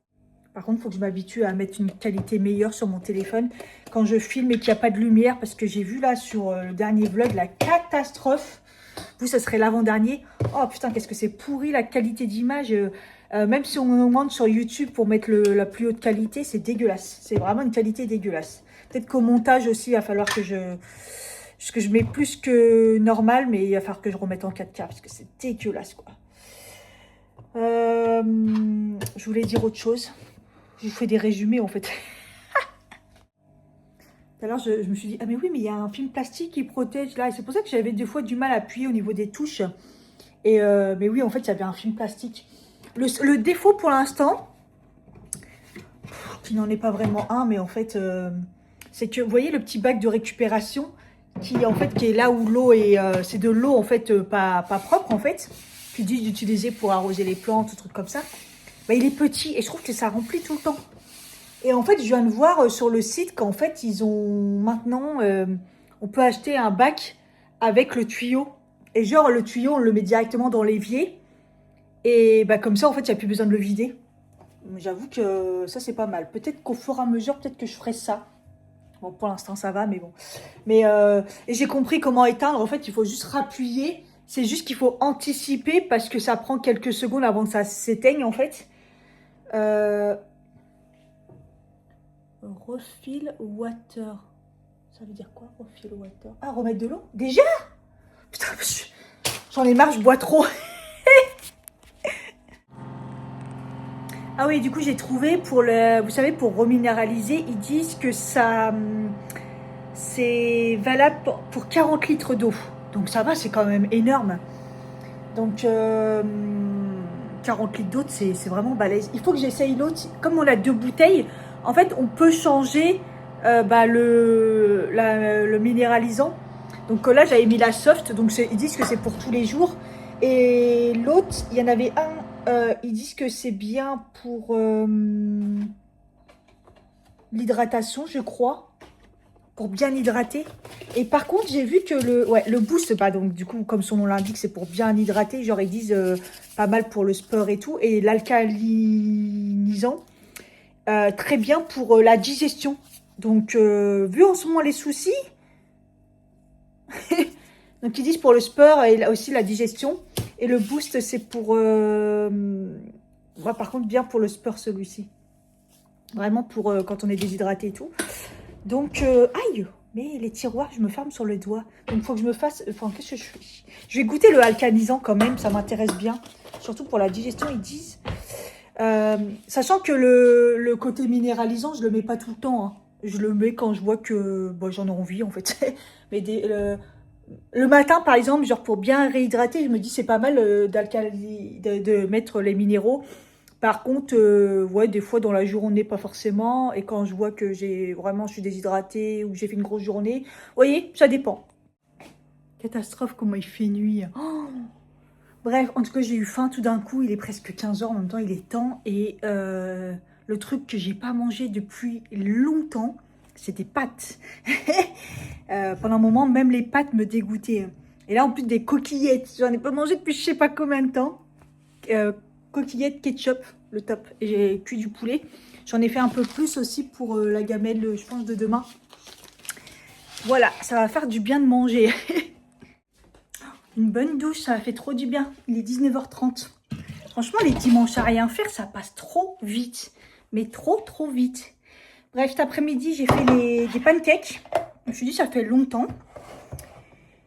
Par contre, il faut que je m'habitue à mettre une qualité meilleure sur mon téléphone quand je filme et qu'il n'y a pas de lumière. Parce que j'ai vu là sur le dernier vlog la catastrophe. Vous, ça serait l'avant-dernier. Oh putain, qu'est-ce que c'est pourri la qualité d'image. Même si on augmente sur YouTube pour mettre la plus haute qualité, c'est dégueulasse. C'est vraiment une qualité dégueulasse. Peut-être qu'au montage aussi, il va falloir que je mets plus que normal, mais il va falloir que je remette en 4K parce que c'est dégueulasse, quoi. Je voulais dire autre chose. Je vous fais des résumés, en fait. Alors, je me suis dit, ah mais oui, mais il y a un film plastique qui protège là. Et c'est pour ça que j'avais des fois du mal à appuyer au niveau des touches. Et mais oui, en fait, il y avait un film plastique. Le défaut pour l'instant, qui n'en est pas vraiment un, mais en fait, c'est que, vous voyez le petit bac de récupération qui, en fait, qui est là où l'eau est... c'est de l'eau, en fait, pas propre, en fait. Qu'ils disent d'utiliser pour arroser les plantes, ou trucs comme ça. Bah, il est petit et je trouve que ça remplit tout le temps. Et en fait, je viens de voir sur le site qu'en fait, ils ont maintenant, on peut acheter un bac avec le tuyau. Et genre, le tuyau, on le met directement dans l'évier. Et bah, comme ça, en fait, il n'y a plus besoin de le vider. J'avoue que ça, c'est pas mal. Peut-être qu'au fur et à mesure, peut-être que je ferai ça. Bon, pour l'instant, ça va, mais bon. Mais et j'ai compris comment éteindre. En fait, il faut juste rappuyer. C'est juste qu'il faut anticiper parce que ça prend quelques secondes avant que ça s'éteigne, en fait. Refill water. Ça veut dire quoi, refill water? Ah, remettre de l'eau? Déjà? Putain, j'en ai marre, je bois trop. Ah oui, du coup, j'ai trouvé pour le... Vous savez, pour reminéraliser, ils disent que ça... C'est valable pour 40 litres d'eau. Donc ça va, c'est quand même énorme. Donc 40 litres d'eau, c'est vraiment balèze. Il faut que j'essaye l'autre. Comme on a 2 bouteilles, en fait, on peut changer le minéralisant. Donc là, j'avais mis la soft. Donc ils disent que c'est pour tous les jours. Et l'autre, il y en avait un. Ils disent que c'est bien pour l'hydratation, je crois. Pour bien hydrater. Et par contre, j'ai vu que le boost, bah donc du coup, comme son nom l'indique, c'est pour bien hydrater. Genre, ils disent pas mal pour le sport et tout. Et l'alcalinisant, très bien pour la digestion. Donc, vu en ce moment les soucis, donc ils disent pour le sport et aussi la digestion. Et le boost, c'est pour... par contre, bien pour le sport, celui-ci. Vraiment pour quand on est déshydraté et tout. Donc, aïe, mais les tiroirs, je me ferme sur le doigt. Donc, il faut que je me fasse... Enfin, qu'est-ce que je fais? Je vais goûter le alcanisant quand même, ça m'intéresse bien. Surtout pour la digestion, ils disent. Sachant que le côté minéralisant, je le mets pas tout le temps. Hein. Je le mets quand je vois que j'en ai envie, en fait. Mais le matin, par exemple, genre pour bien réhydrater, je me dis c'est pas mal de mettre les minéraux. Par contre, ouais, des fois dans la journée, pas forcément. Et quand je vois que je suis déshydratée ou que j'ai fait une grosse journée, vous voyez, ça dépend. Catastrophe, comment il fait nuit. Oh, bref, en tout cas, j'ai eu faim tout d'un coup. Il est presque 15 h, en même temps, il est temps. Et le truc que j'ai pas mangé depuis longtemps, c'est des pâtes. Pendant un moment, même les pâtes me dégoûtaient. Et là, en plus, des coquillettes. J'en ai pas mangé depuis je sais pas combien de temps. Coquillettes, ketchup, le top. Et j'ai cuit du poulet. J'en ai fait un peu plus aussi pour la gamelle, je pense, de demain. Voilà, ça va faire du bien de manger. Une bonne douche, ça a fait trop du bien. Il est 19 h 30. Franchement, les dimanches à rien faire, ça passe trop vite. Mais trop vite. Bref, cet après-midi, j'ai fait des pancakes. Je me suis dit, ça fait longtemps.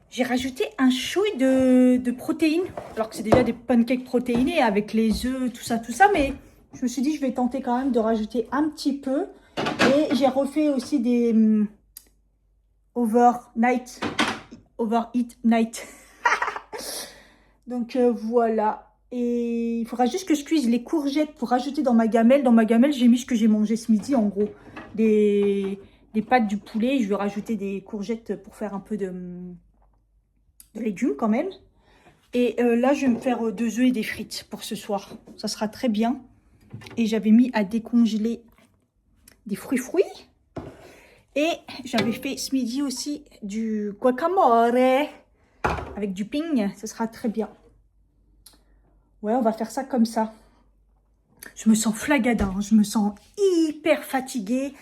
J'ai rajouté un chouille de protéines. Alors que c'est déjà des pancakes protéinés avec les œufs, tout ça. Mais je me suis dit, je vais tenter quand même de rajouter un petit peu. Et j'ai refait aussi des overeat night. Donc voilà. Et il faudra juste que je cuise les courgettes pour rajouter dans ma gamelle. Dans ma gamelle, j'ai mis ce que j'ai mangé ce midi, en gros. Des pâtes, du poulet. Je vais rajouter des courgettes pour faire un peu de légumes quand même. Et là, je vais me faire 2 œufs et des frites pour ce soir. Ça sera très bien. Et j'avais mis à décongeler des fruits. Et j'avais fait ce midi aussi du guacamole avec du ping. Ça sera très bien. Ouais, on va faire ça comme ça. Je me sens flagada, hein. Je me sens hyper fatiguée.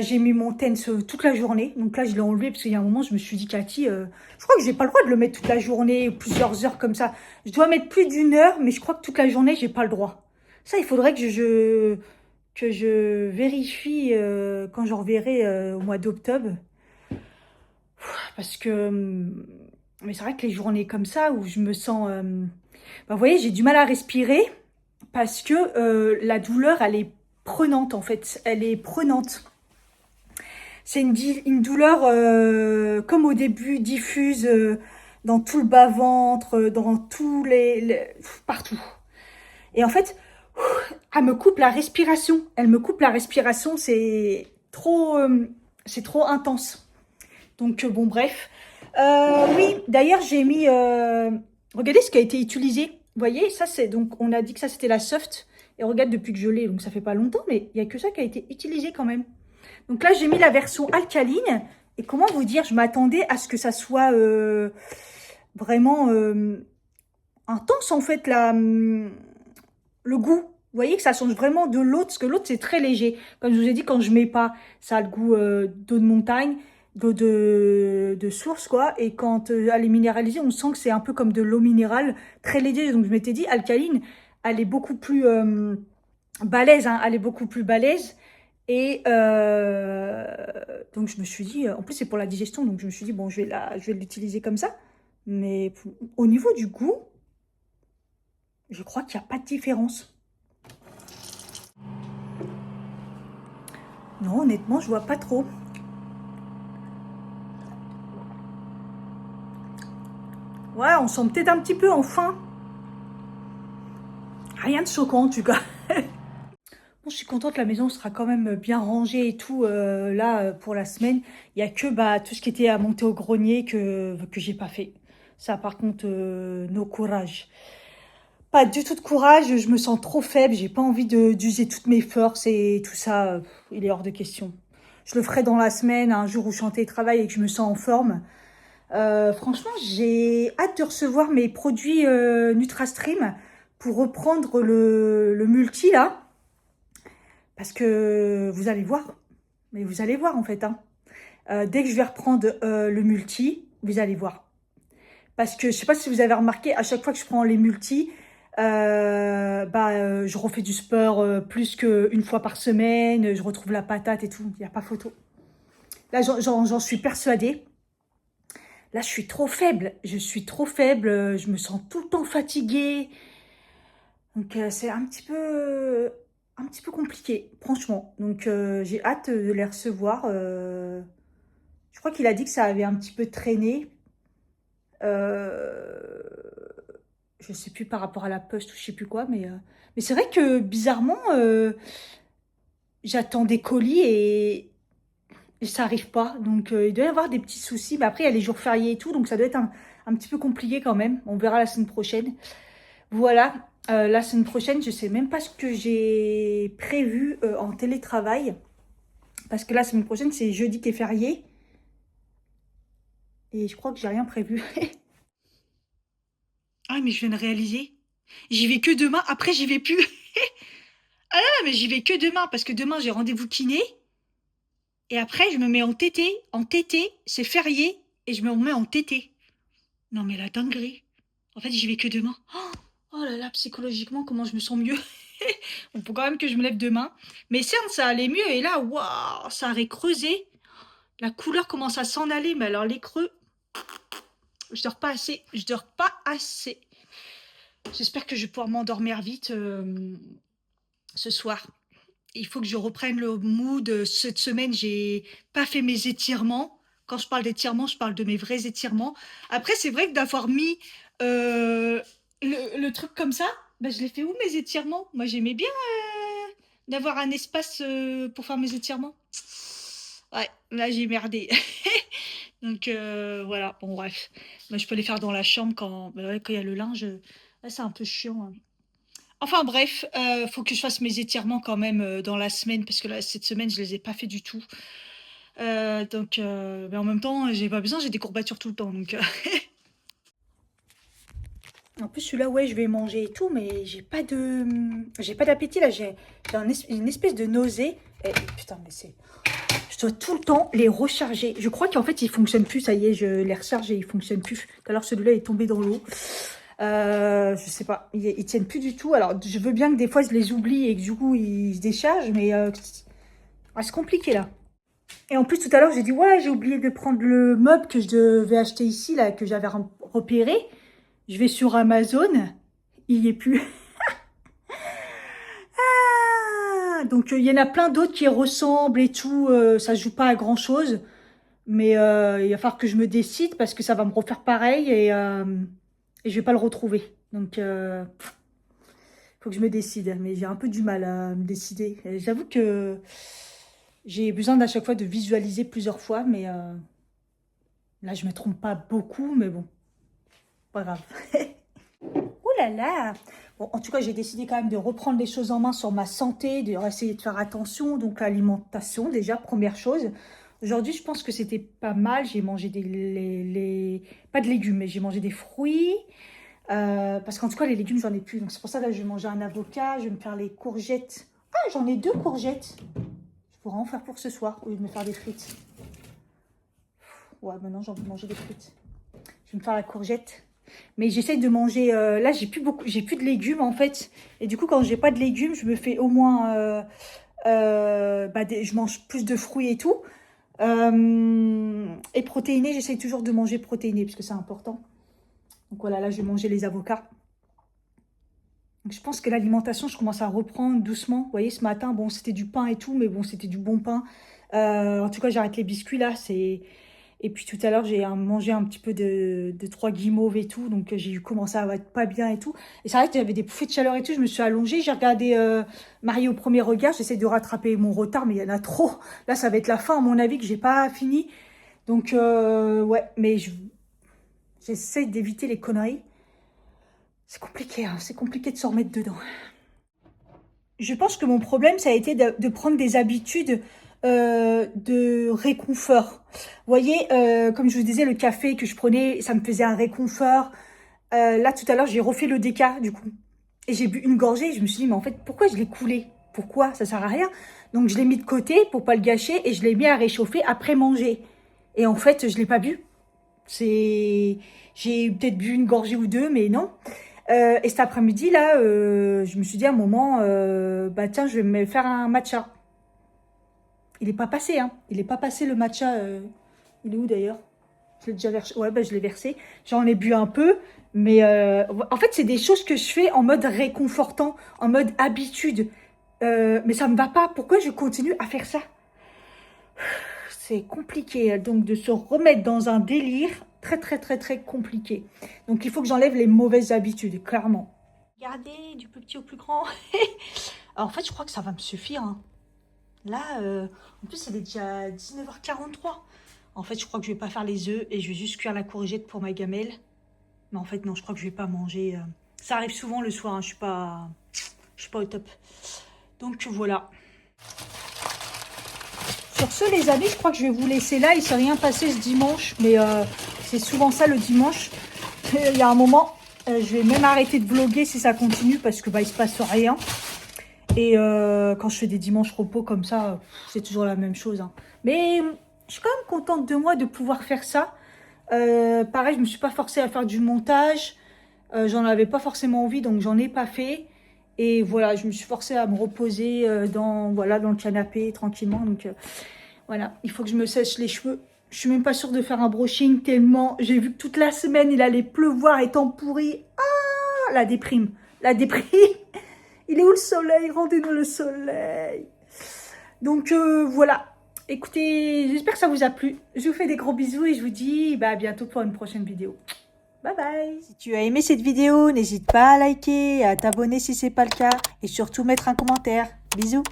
J'ai mis mon tense toute la journée. Donc là, je l'ai enlevé parce qu'il y a un moment, je me suis dit, Cathy, je crois que j'ai pas le droit de le mettre toute la journée, plusieurs heures comme ça. Je dois mettre plus d'1 heure, mais je crois que toute la journée, j'ai pas le droit. Ça, il faudrait que que je vérifie quand je reverrai au mois d'octobre. Parce que... Mais c'est vrai que les journées comme ça, où je me sens... vous voyez, j'ai du mal à respirer parce que la douleur, elle est prenante en fait. Elle est prenante. C'est une douleur comme au début, diffuse dans tout le bas-ventre, dans tous partout. Et en fait, elle me coupe la respiration. Elle me coupe la respiration, c'est trop intense. Donc bon, bref. Oui, d'ailleurs, j'ai mis... regardez ce qui a été utilisé. Vous voyez, ça c'est... Donc, on a dit que ça c'était la soft. Et regarde, depuis que je l'ai, donc ça fait pas longtemps, mais il n'y a que ça qui a été utilisé quand même. Donc là, j'ai mis la version alcaline. Et comment vous dire, je m'attendais à ce que ça soit vraiment intense, en fait, le goût. Vous voyez que ça change vraiment de l'autre, parce que l'autre, c'est très léger. Comme je vous ai dit, quand je mets pas, ça a le goût d'eau de montagne, d'eau de source, quoi. Et quand elle est minéralisée, on sent que c'est un peu comme de l'eau minérale, très léger. Donc je m'étais dit, alcaline, elle est beaucoup plus balèze, hein, elle est beaucoup plus balèze. Et donc je me suis dit, en plus c'est pour la digestion, donc je me suis dit, bon, je vais l'utiliser comme ça. Mais au niveau du goût, je crois qu'il n'y a pas de différence. Non, honnêtement, je vois pas trop. Ouais, on sent peut-être un petit peu enfin. Rien de choquant en tout cas. Bon, je suis contente, la maison sera quand même bien rangée et tout là pour la semaine. Il n'y a que tout ce qui était à monter au grenier que j'ai pas fait. Ça par contre, no courage. Pas du tout de courage, je me sens trop faible, j'ai pas envie d'user toutes mes forces et tout ça, il est hors de question. Je le ferai dans la semaine, un jour où je suis en télétravail et que je me sens en forme. Franchement, j'ai hâte de recevoir mes produits NutraStream pour reprendre le multi là. Parce que vous allez voir, mais vous allez voir en fait. Hein. Dès que je vais reprendre le multi, vous allez voir. Parce que je sais pas si vous avez remarqué, à chaque fois que je prends les multis, je refais du sport plus qu'une fois par semaine, je retrouve la patate et tout, il n'y a pas photo. Là, j'en suis persuadée. Là, je suis trop faible, je me sens tout le temps fatiguée. Donc, c'est un petit peu compliqué, franchement. Donc, j'ai hâte de les recevoir. Je crois qu'il a dit que ça avait un petit peu traîné. Je sais plus par rapport à la poste ou je sais plus quoi, mais c'est vrai que bizarrement, j'attends des colis et ça arrive pas. Donc il doit y avoir des petits soucis. Mais après, il y a les jours fériés et tout, donc ça doit être un petit peu compliqué quand même. On verra la semaine prochaine. Voilà, la semaine prochaine, je sais même pas ce que j'ai prévu en télétravail. Parce que la semaine prochaine, c'est jeudi qui est férié. Et je crois que j'ai rien prévu. Ah, mais je viens de réaliser. J'y vais que demain, après j'y vais plus. Ah non, mais j'y vais que demain, parce que demain j'ai rendez-vous kiné. Et après je me mets en TT. En TT, c'est férié, et je me remets en TT. Non mais la dinguerie. En fait, j'y vais que demain. Oh là là, psychologiquement, comment je me sens mieux. Il faut quand même que je me lève demain. Mais certes, ça allait mieux, et là, waouh, ça aurait creusé. La couleur commence à s'en aller, mais alors les creux... Je dors pas assez, je dors pas assez. J'espère que je vais pouvoir m'endormir vite ce soir. Il faut que je reprenne le mood. Cette semaine, j'ai pas fait mes étirements. Quand je parle d'étirements, je parle de mes vrais étirements. Après, c'est vrai que d'avoir mis le truc comme ça, je l'ai fait où mes étirements? Moi, j'aimais bien d'avoir un espace pour faire mes étirements. Ouais, là, j'ai merdé. Donc, voilà, bon, bref. Moi, je peux les faire dans la chambre quand il y a le linge. Là, c'est un peu chiant. Hein. Enfin, bref, faut que je fasse mes étirements quand même dans la semaine, parce que là, cette semaine, je les ai pas fait du tout. Donc, mais en même temps, j'ai pas besoin, j'ai des courbatures tout le temps. Donc, En plus, celui-là, ouais, je vais manger et tout, mais j'ai pas d'appétit, là. J'ai une espèce de nausée. Et, putain, mais c'est... Je dois tout le temps les recharger. Je crois qu'en fait, ils fonctionnent plus. Ça y est, je les recharge et ils fonctionnent plus. Tout à l'heure, celui-là est tombé dans l'eau. Je sais pas, ils tiennent plus du tout. Alors, je veux bien que des fois, je les oublie et que du coup, ils se déchargent, mais c'est compliqué, là. Et en plus, tout à l'heure, j'ai dit, ouais, j'ai oublié de prendre le meuble que je devais acheter ici, là, que j'avais repéré. Je vais sur Amazon, il n'y est plus. Donc, il y en a plein d'autres qui ressemblent et tout. Ça ne joue pas à grand-chose. Mais il va falloir que je me décide parce que ça va me refaire pareil et je vais pas le retrouver. Donc, faut que je me décide. Mais j'ai un peu du mal à me décider. J'avoue que j'ai besoin d'à chaque fois de visualiser plusieurs fois. Mais là, je me trompe pas beaucoup. Mais bon, pas grave. Ouh là là! Bon, en tout cas, j'ai décidé quand même de reprendre les choses en main sur ma santé, de essayer de faire attention. Donc, l'alimentation, déjà, première chose. Aujourd'hui, je pense que c'était pas mal. J'ai mangé pas de légumes, mais j'ai mangé des fruits. Parce qu'en tout cas, les légumes, j'en ai plus. Donc, c'est pour ça que là, je vais manger un avocat. Je vais me faire les courgettes. Ah, j'en ai 2 courgettes. Je pourrais en faire pour ce soir, au lieu de me faire des frites. Ouais, maintenant, j'ai envie de manger des frites. Je vais me faire la courgette. Mais j'essaye de manger... là, j'ai plus de légumes, en fait. Et du coup, quand j'ai pas de légumes, je me fais au moins... je mange plus de fruits et tout. Et protéiné, j'essaye toujours de manger protéiné parce que c'est important. Donc voilà, là je vais manger les avocats. Donc je pense que l'alimentation, je commence à reprendre doucement. Vous voyez, ce matin, bon, c'était du pain et tout, mais bon, c'était du bon pain. En tout cas, j'arrête les biscuits là. Et puis tout à l'heure, j'ai mangé un petit peu de 3 guimauves et tout. Donc j'ai commencé à être pas bien et tout. Et c'est vrai que j'avais des bouffées de chaleur et tout. Je me suis allongée, j'ai regardé Mariée au premier regard. J'essaie de rattraper mon retard, mais il y en a trop. Là, ça va être la fin, à mon avis, que j'ai pas fini. Donc ouais, mais j'essaie d'éviter les conneries. C'est compliqué, hein. C'est compliqué de se remettre dedans. Je pense que mon problème, ça a été de prendre des habitudes de réconfort. Vous voyez, comme je vous disais, le café que je prenais, ça me faisait un réconfort. Là, tout à l'heure, j'ai refait le déca, du coup. Et j'ai bu une gorgée et je me suis dit, mais en fait, pourquoi je l'ai coulé? Pourquoi? Ça sert à rien. Donc, je l'ai mis de côté pour pas le gâcher et je l'ai mis à réchauffer après manger. Et en fait, je l'ai pas bu. J'ai peut-être bu une gorgée ou 2, mais non. Et cet après-midi, là, je me suis dit à un moment, tiens, je vais me faire un matcha. Il n'est pas passé, hein. Il n'est pas passé le matcha. Il est où d'ailleurs? Je l'ai déjà versé. Ouais, je l'ai versé. J'en ai bu un peu. Mais en fait, c'est des choses que je fais en mode réconfortant, en mode habitude. Mais ça ne me va pas. Pourquoi je continue à faire ça? C'est compliqué. Donc, de se remettre dans un délire très, très, très, très compliqué. Donc, il faut que j'enlève les mauvaises habitudes, clairement. Regardez, du plus petit au plus grand. Alors, en fait, je crois que ça va me suffire, hein. Là, en plus, il est déjà 19h43. En fait, je crois que je vais pas faire les œufs et je vais juste cuire la courgette pour ma gamelle. Mais en fait, non, je crois que je vais pas manger. Ça arrive souvent le soir, hein. Je suis pas au top. Donc, voilà. Sur ce, les amis, je crois que je vais vous laisser là. Il ne s'est rien passé ce dimanche, mais c'est souvent ça le dimanche. Il y a un moment, je vais même arrêter de vlogger si ça continue parce que il se passe rien. Et quand je fais des dimanches repos comme ça, c'est toujours la même chose, hein. Mais je suis quand même contente de moi de pouvoir faire ça. Pareil, je me suis pas forcée à faire du montage. J'en avais pas forcément envie, donc j'en ai pas fait. Et voilà, je me suis forcée à me reposer dans le canapé tranquillement. Donc voilà, il faut que je me sèche les cheveux. Je suis même pas sûre de faire un brushing tellement j'ai vu que toute la semaine il allait pleuvoir étant pourri. Ah, la déprime, la déprime. Il est où le soleil? Rendez-nous le soleil. Donc voilà. Écoutez, j'espère que ça vous a plu. Je vous fais des gros bisous et je vous dis à bientôt pour une prochaine vidéo. Bye bye. Si tu as aimé cette vidéo, n'hésite pas à liker, à t'abonner si ce n'est pas le cas et surtout mettre un commentaire. Bisous.